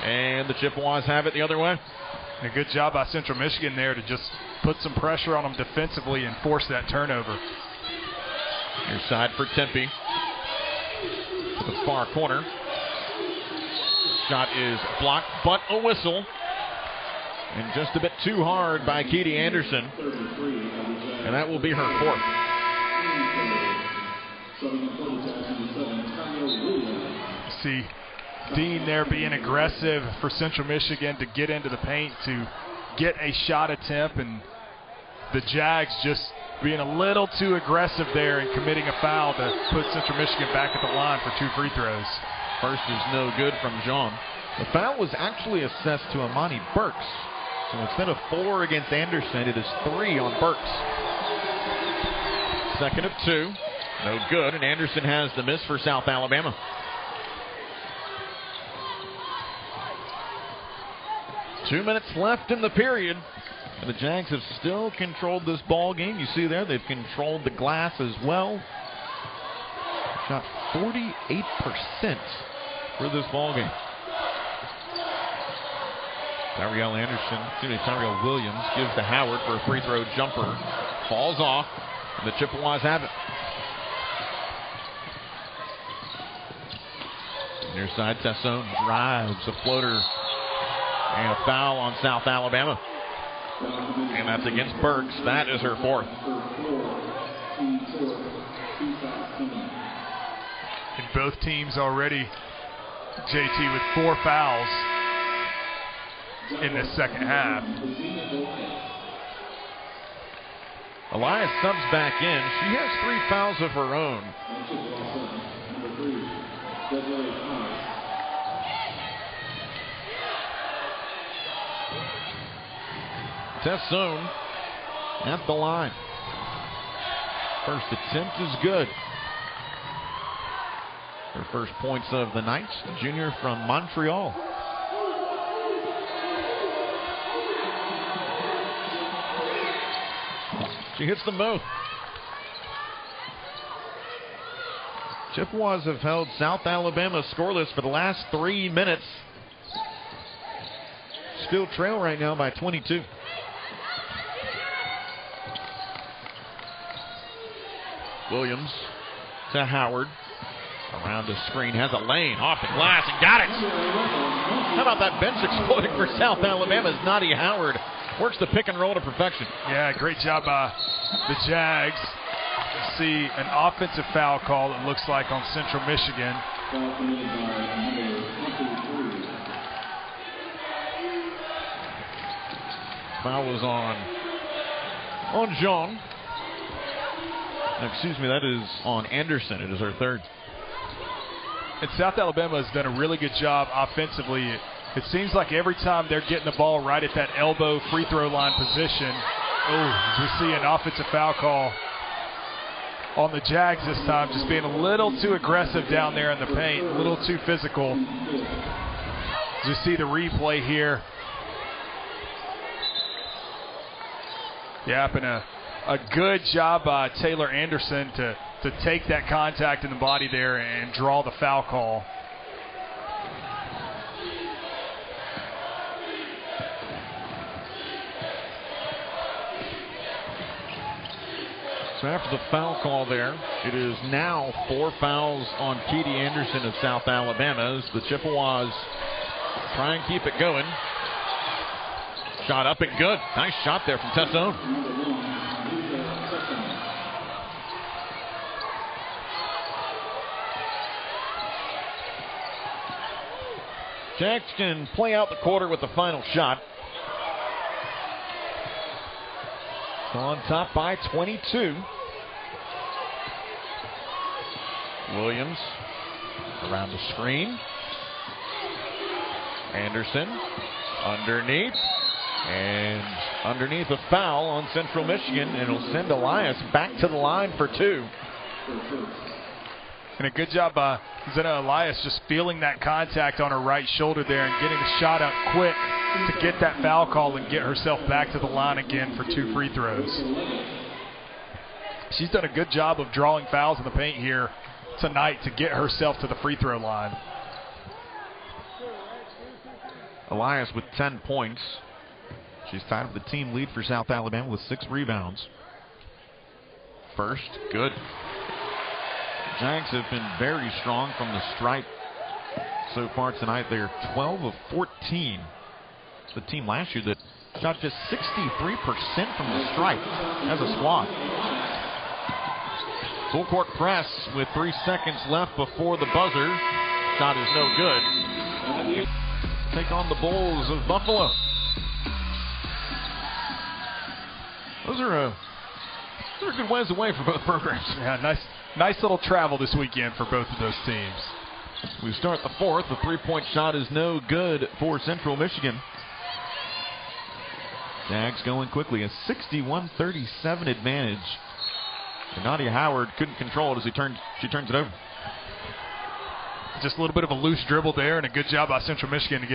And the Chippewas have it the other way. A good job by Central Michigan there to just put some pressure on them defensively and force that turnover. Near side for Tempe. To the far corner. Shot is blocked, but a whistle. And just a bit too hard by Keedy Anderson. And that will be her 4th. See Dean there being aggressive for Central Michigan to get into the paint to get a shot attempt, and the Jags just being a little too aggressive there and committing a foul to put Central Michigan back at the line for 2 free throws. First is no good from Jean. The foul was actually assessed to Amani Burks. So instead of 4 against Anderson, it is 3 on Burks. 2nd of 2. No good, and Anderson has the miss for South Alabama. Two minutes left in the period. And the Jags have still controlled this ball game. You see there, they've controlled the glass as well. Shot 48% for this ball game. Tyrell Williams gives to Howard for a free throw jumper. Falls off, and the Chippewas have it. Near side, Tessone drives a floater. And a foul on South Alabama. And that's against Burks. That is her 4th. And both teams already, JT, with 4 fouls in the second half. Elias subs back in. She has 3 fouls of her own. Tessone at the line. First attempt is good. Her first points of the night, the junior from Montreal. She hits them both. Chippewas have held South Alabama scoreless for the last 3 minutes. Still trail right now by 22. Williams to Howard. Around the screen, has a lane, off the glass, and got it. How about that bench exploding for South Alabama's Nadia Howard? Works the pick and roll to perfection. Yeah, great job by the Jags. See an offensive foul call, it looks like, on Central Michigan. Foul was on Jean. Excuse me, that is on Anderson. It is her 3rd. And South Alabama has done a really good job offensively. It seems like every time they're getting the ball right at that elbow free throw line position, as we see an offensive foul call on the Jags this time, just being a little too aggressive down there in the paint, a little too physical. As we see the replay here, Yep, and a good job by Taylor Anderson to take that contact in the body there and draw the foul call. So after the foul call there, it is now 4 fouls on Keedy Anderson of South Alabama as the Chippewas try and keep it going. Shot up and good. Nice shot there from Tessone. Jacks can play out the quarter with the final shot. So on top by 22. Williams around the screen. Anderson underneath. And underneath a foul on Central Michigan. And it'll send Elias back to the line for 2. And a good job by Zena Elias just feeling that contact on her right shoulder there and getting the shot up quick to get that foul call and get herself back to the line again for 2 free throws. She's done a good job of drawing fouls in the paint here tonight to get herself to the free throw line. Elias with 10 points. She's tied with the team lead for South Alabama with 6 rebounds. First, good. Giants have been very strong from the stripe so far tonight. They're 12 of 14. It's the team last year that shot just 63% from the stripe as a squad. Full court press with 3 seconds left before the buzzer. Shot is no good. Take on the Bulls of Buffalo. Those are a good ways away for both programs. Yeah, nice little travel this weekend for both of those teams. We start the fourth. The three-point shot is no good for Central Michigan. Jags going quickly. A 61-37 advantage. And Nadia Howard couldn't control it as she turns it over. Just a little bit of a loose dribble there, and a good job by Central Michigan to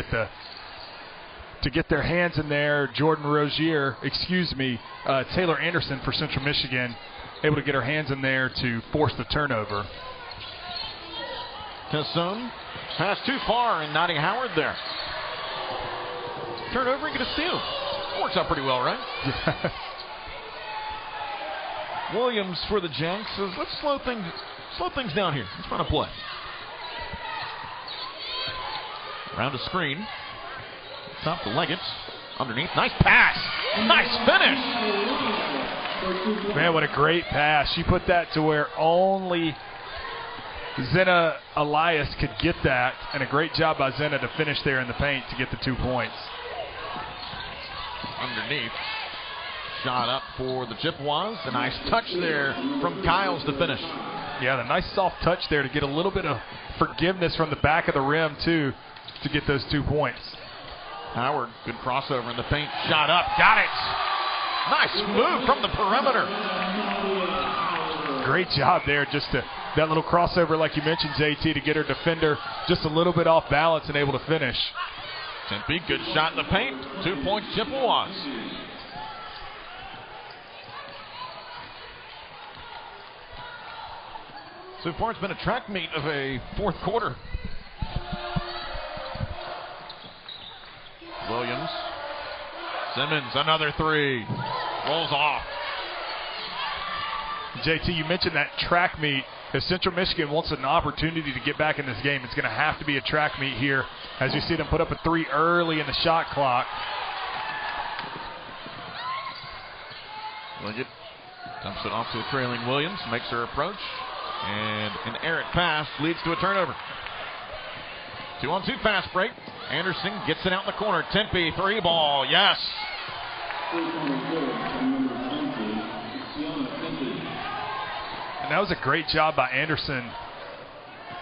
get their hands in there. Taylor Anderson for Central Michigan, able to get her hands in there to force the turnover. Tessone pass too far, and Nadia Howard there. Turnover and get a steal. Works out pretty well, right? Williams for the Jags says, let's slow things down here. Let's run a play. Around a screen. Top to Leggett. Underneath. Nice pass. Nice finish. Man, what a great pass. She put that to where only Zena Elias could get that. And a great job by Zena to finish there in the paint to get the 2 points. Underneath. Shot up for the Chippewas. A nice touch there from Kiles to finish. Yeah, the nice soft touch there to get a little bit of forgiveness from the back of the rim, too, to get those 2 points. Howard, good crossover in the paint. Shot up. Got it. Nice move from the perimeter. Great job there. Just that little crossover, like you mentioned, JT, to get her defender just a little bit off balance and able to finish. Tempe, good shot in the paint. 2 points, Chippewas. So far, it's been a track meet of a fourth quarter. Williams. Simmons, another 3. Rolls off. JT, you mentioned that track meet. If Central Michigan wants an opportunity to get back in this game, it's going to have to be a track meet here as you see them put up a 3 early in the shot clock. Liggett dumps it off to a trailing Williams, makes her approach, and an errant pass leads to a turnover. 2-on-2 fast break. Anderson gets it out in the corner. Tempe, 3 ball. Yes. And that was a great job by Anderson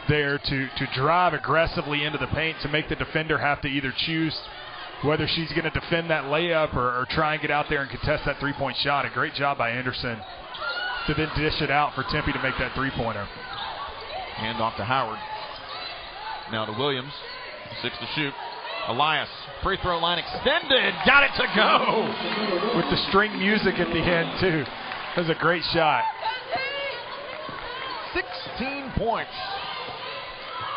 there to drive aggressively into the paint to make the defender have to either choose whether she's going to defend that layup or try and get out there and contest that 3-point shot. A great job by Anderson to then dish it out for Tempe to make that 3-pointer. Hand off to Howard. Now to Williams. 6 to shoot. Elias, free throw line extended. Got it to go. With the string music at the end, too. That was a great shot. 16 points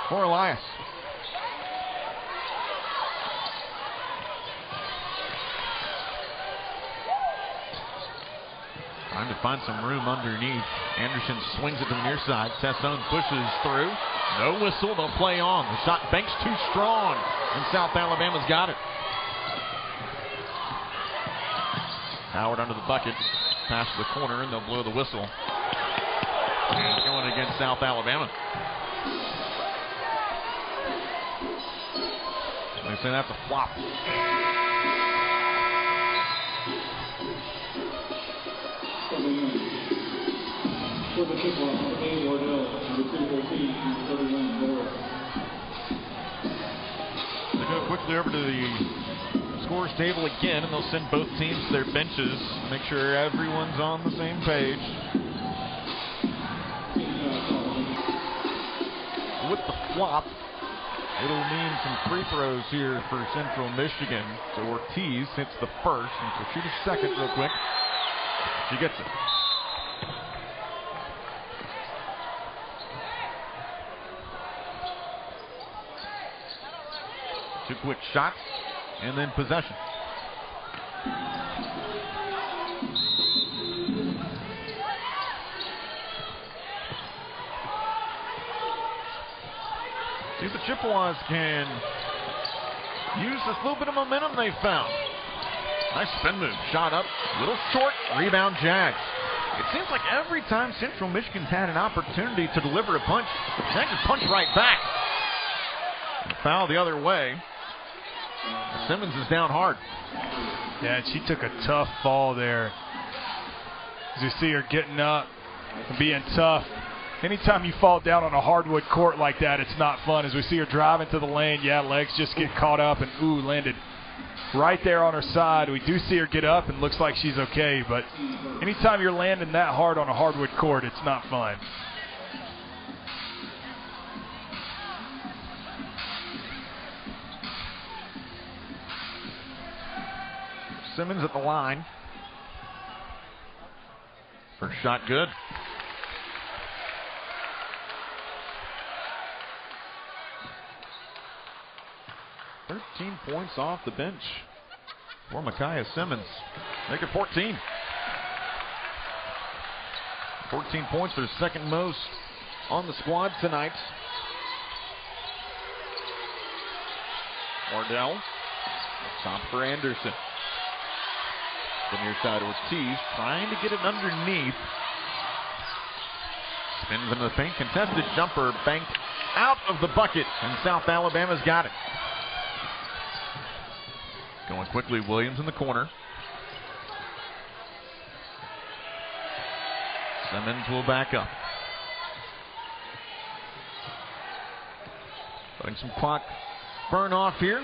for Elias. Trying to find some room underneath. Anderson swings it to the near side. Sassone pushes through. No whistle. They'll play on. The shot bank's too strong. And South Alabama's got it. Howard under the bucket. Pass to the corner, and they'll blow the whistle. And going against South Alabama. They say that's a flop. For the kickoff, A. Wardell, number 314, 31 North. They go quickly over to the scores table again, and they'll send both teams to their benches. Make sure everyone's on the same page. With the flop, it'll mean some free throws here for Central Michigan. So Ortiz hits the first, and she'll shoot a second real quick. She gets it. Two quick shots, and then possession. See if the Chippewas can use this little bit of momentum they found. Nice spin move, shot up, little short, rebound Jags. It seems like every time Central Michigan's had an opportunity to deliver a punch, the Jags just punch right back. And foul the other way. Simmons is down hard. Yeah, and she took a tough fall there. As you see her getting up and being tough. Anytime you fall down on a hardwood court like that, it's not fun. As we see her driving to the lane, yeah, legs just get caught up and, landed right there on her side. We do see her get up and looks like she's okay, but anytime you're landing that hard on a hardwood court, it's not fun. Simmons at the line. First shot good. "13 points off the bench for Micaiah Simmons. Make it 14. 14 points, their second most on the squad tonight. Wardell, top for Anderson. The near side Ortiz trying to get it underneath. Spins into the paint. Contested jumper banked out of the bucket, and South Alabama's got it. Going quickly, Williams in the corner. Simmons will back up. Letting some clock burn off here.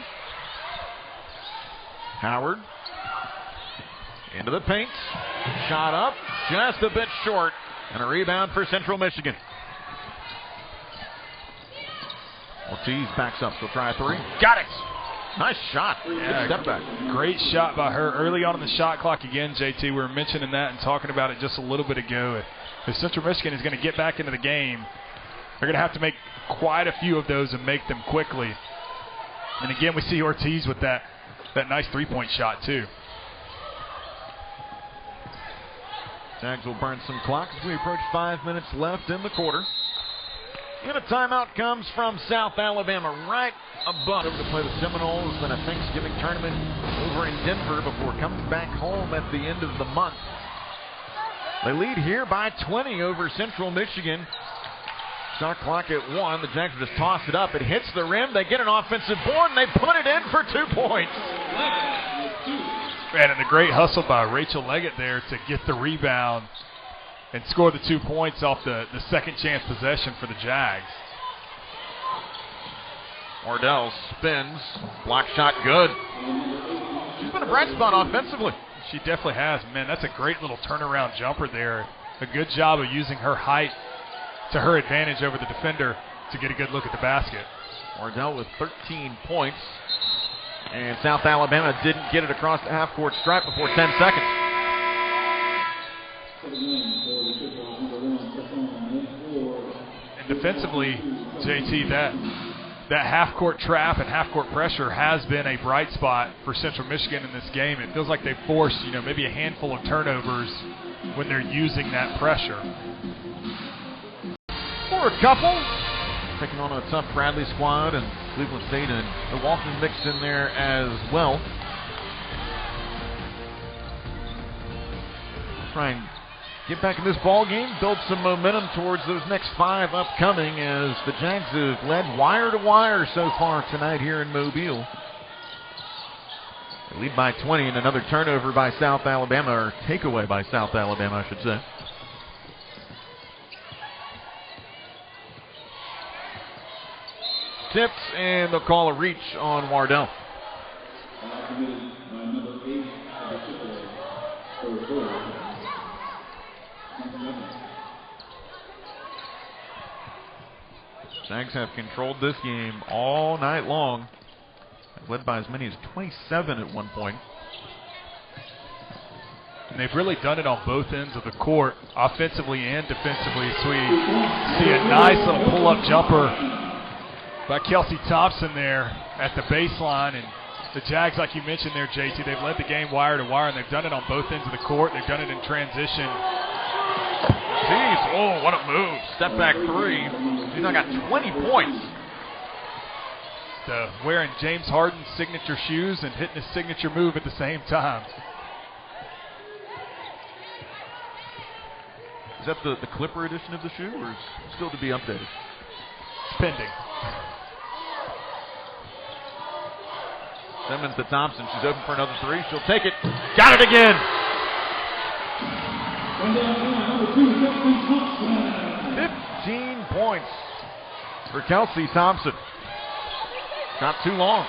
Howard. Into the paint. Shot up. Just a bit short. And a rebound for Central Michigan. Ortiz backs up. She'll try a three. Got it. Nice shot. Yeah, step back. Great shot by her early on in the shot clock again, JT. We were mentioning that and talking about it just a little bit ago. If Central Michigan is going to get back into the game, they're going to have to make quite a few of those and make them quickly. And again, we see Ortiz with that nice three-point shot, too. Jags will burn some clock as we approach 5 minutes left in the quarter. And a timeout comes from South Alabama right above to play the Seminoles in a Thanksgiving tournament over in Denver before coming back home at the end of the month. They lead here by 20 over Central Michigan. Shot clock at 1. The Jags just toss it up. It hits the rim. They get an offensive board, and they put it in for 2 points. Man, and a great hustle by Rachel Leggett there to get the rebound and score the 2 points off the second chance possession for the Jags. Wardell spins. Block shot good. She's been a bright spot offensively. She definitely has. Man, that's a great little turnaround jumper there. A good job of using her height to her advantage over the defender to get a good look at the basket. Wardell with 13 points. And South Alabama didn't get it across the half-court stripe before 10 seconds. And defensively, JT, that half-court trap and half-court pressure has been a bright spot for Central Michigan in this game. It feels like they've forced, maybe a handful of turnovers when they're using that pressure. For a couple, taking on a tough Bradley squad, and Cleveland State and Milwaukee mixed in there as well. Try and get back in this ball game, build some momentum towards those next 5 upcoming, as the Jags have led wire to wire so far tonight here in Mobile. They lead by 20, and another turnover by South Alabama, or takeaway by South Alabama, I should say. Tipped, and they'll call a reach on Wardell. Jags have controlled this game all night long. Led by as many as 27 at one point. And they've really done it on both ends of the court, offensively and defensively. So we see a nice little pull-up jumper by Kelsey Thompson there at the baseline. And the Jags, like you mentioned there, JT, they've led the game wire to wire, and they've done it on both ends of the court. They've done it in transition. Jeez, oh, what a move. Step back 3. He's now got 20 points. So wearing James Harden's signature shoes and hitting his signature move at the same time. Is that the Clipper edition of the shoe, or is it still to be updated? Pending. Simmons to Thompson. She's open for another 3. She'll take it. Got it again. 15 points for Kelsey Thompson. Not too long.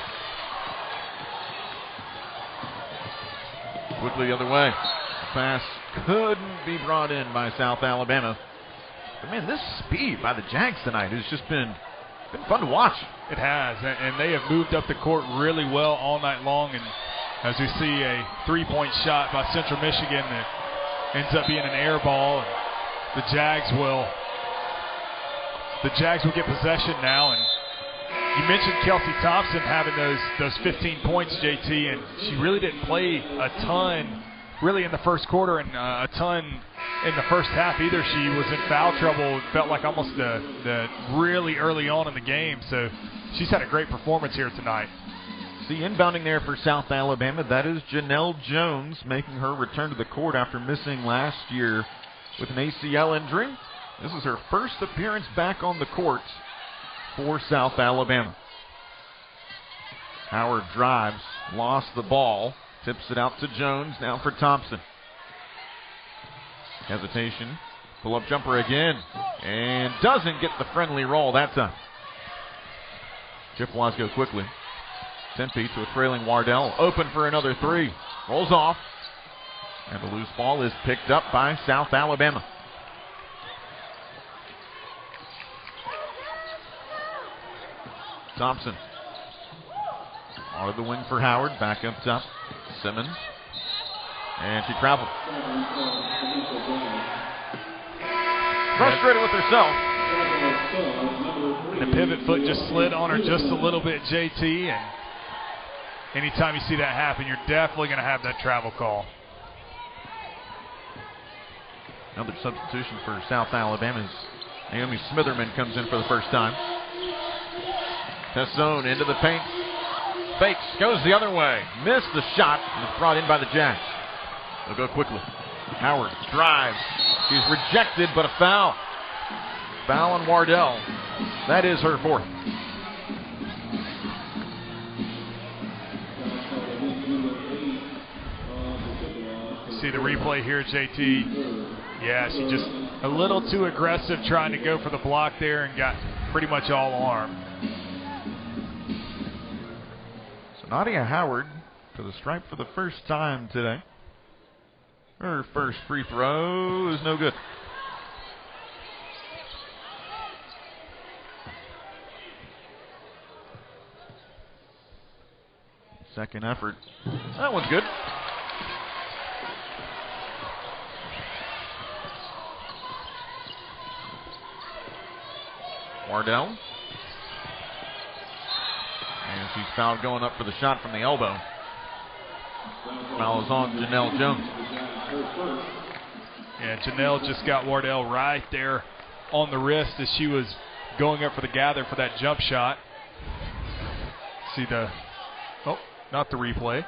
Quickly the other way. Pass couldn't be brought in by South Alabama. But man, this speed by the Jags tonight has just been fun to watch. It has, and they have moved up the court really well all night long. And as we see a 3-point shot by Central Michigan that ends up being an air ball, and the Jags will get possession now. And you mentioned Kelsey Thompson having those 15 points, JT, and she really didn't play a ton really in the first quarter and a ton in the first half either. She was in foul trouble. It felt like almost the really early on in the game. So she's had a great performance here tonight. See, inbounding there for South Alabama, that is Janelle Jones making her return to the court after missing last year with an ACL injury. This is her first appearance back on the court for South Alabama. Howard drives, lost the ball, tips it out to Jones, now for Thompson. Hesitation, pull-up jumper again, and doesn't get the friendly roll that time. Chippewas go quickly. Tempe to a trailing Wardell, open for another 3. Rolls off, and the loose ball is picked up by South Alabama. Thompson out of the wing for Howard, back up top. Simmons, and she traveled. Frustrated with herself. The pivot foot just slid on her just a little bit, JT, and anytime you see that happen, you're definitely going to have that travel call. Another substitution for South Alabama as Naomi Smitherman comes in for the first time. Tessone into the paint. Fakes, goes the other way. Missed the shot, and is brought in by the Jacks. They'll go quickly. Howard drives. She's rejected, but a foul. Foul on Wardell. That is her 4th. See the replay here, JT. Yeah, she just a little too aggressive trying to go for the block there and got pretty much all arm. Nadia Howard to the stripe for the first time today. Her first free throw is no good. second effort. That one's good. Wardell. And she's fouled going up for the shot from the elbow. Foul is on Janelle Jones. Yeah, Janelle just got Wardell right there on the wrist as she was going up for the gather for that jump shot. See not the replay.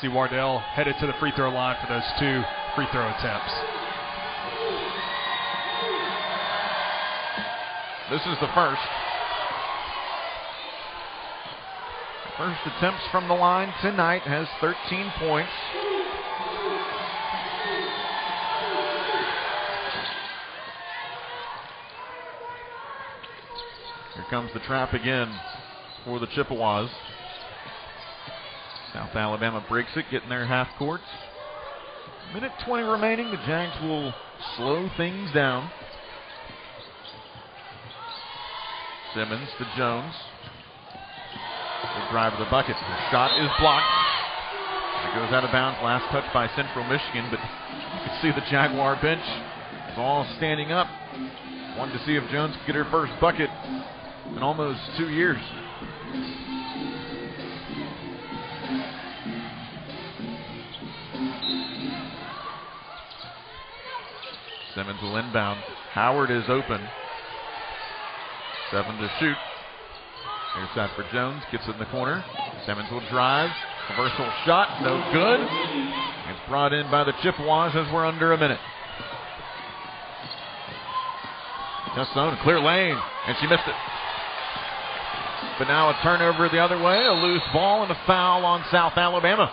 See Wardell headed to the free throw line for those 2 free throw attempts. This is the first. First attempts from the line tonight, has 13 points. Here comes the trap again for the Chippewas. South Alabama breaks it, getting their half court. Minute 20 remaining. The Jags will slow things down. Simmons to Jones. Good drive to the bucket. The shot is blocked. It goes out of bounds. Last touch by Central Michigan, but you can see the Jaguar bench is all standing up. Wanted to see if Jones could get her first bucket in almost 2 years. Simmons will inbound. Howard is open. 7 to shoot. Here's that for Jones. Gets it in the corner. Simmons will drive. Reversal shot. No good. It's brought in by the Chippewas as we're under a minute. Just zone. Clear lane. And she missed it. But now a turnover the other way. A loose ball and a foul on South Alabama.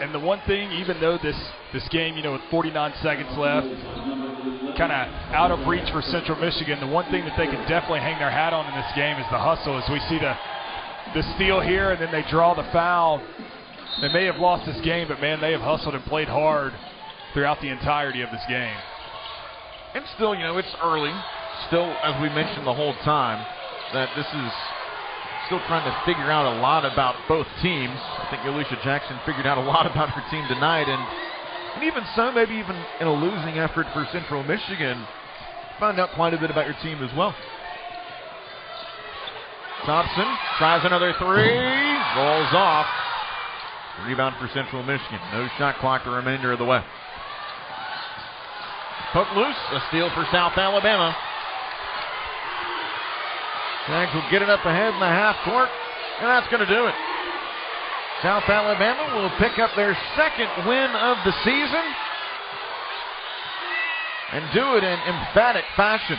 And the one thing, even though this game, with 49 seconds left, kind of out of reach for Central Michigan, the one thing that they can definitely hang their hat on in this game is the hustle. As we see the steal here, and then they draw the foul. They may have lost this game, but, man, they have hustled and played hard throughout the entirety of this game. And still, it's early. Still, as we mentioned the whole time, that this is still trying to figure out a lot about both teams. I think Alicia Jackson figured out a lot about her team tonight, and even so, maybe even in a losing effort for Central Michigan, find out quite a bit about your team as well. Thompson tries another three, rolls off. Rebound for Central Michigan. No shot clock the remainder of the way. Poke loose, a steal for South Alabama. Jags will get it up ahead in the half court, and that's going to do it. South Alabama will pick up their second win of the season and do it in emphatic fashion.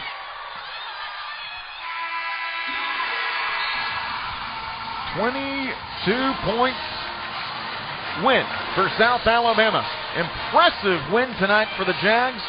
22-point win for South Alabama. Impressive win tonight for the Jags.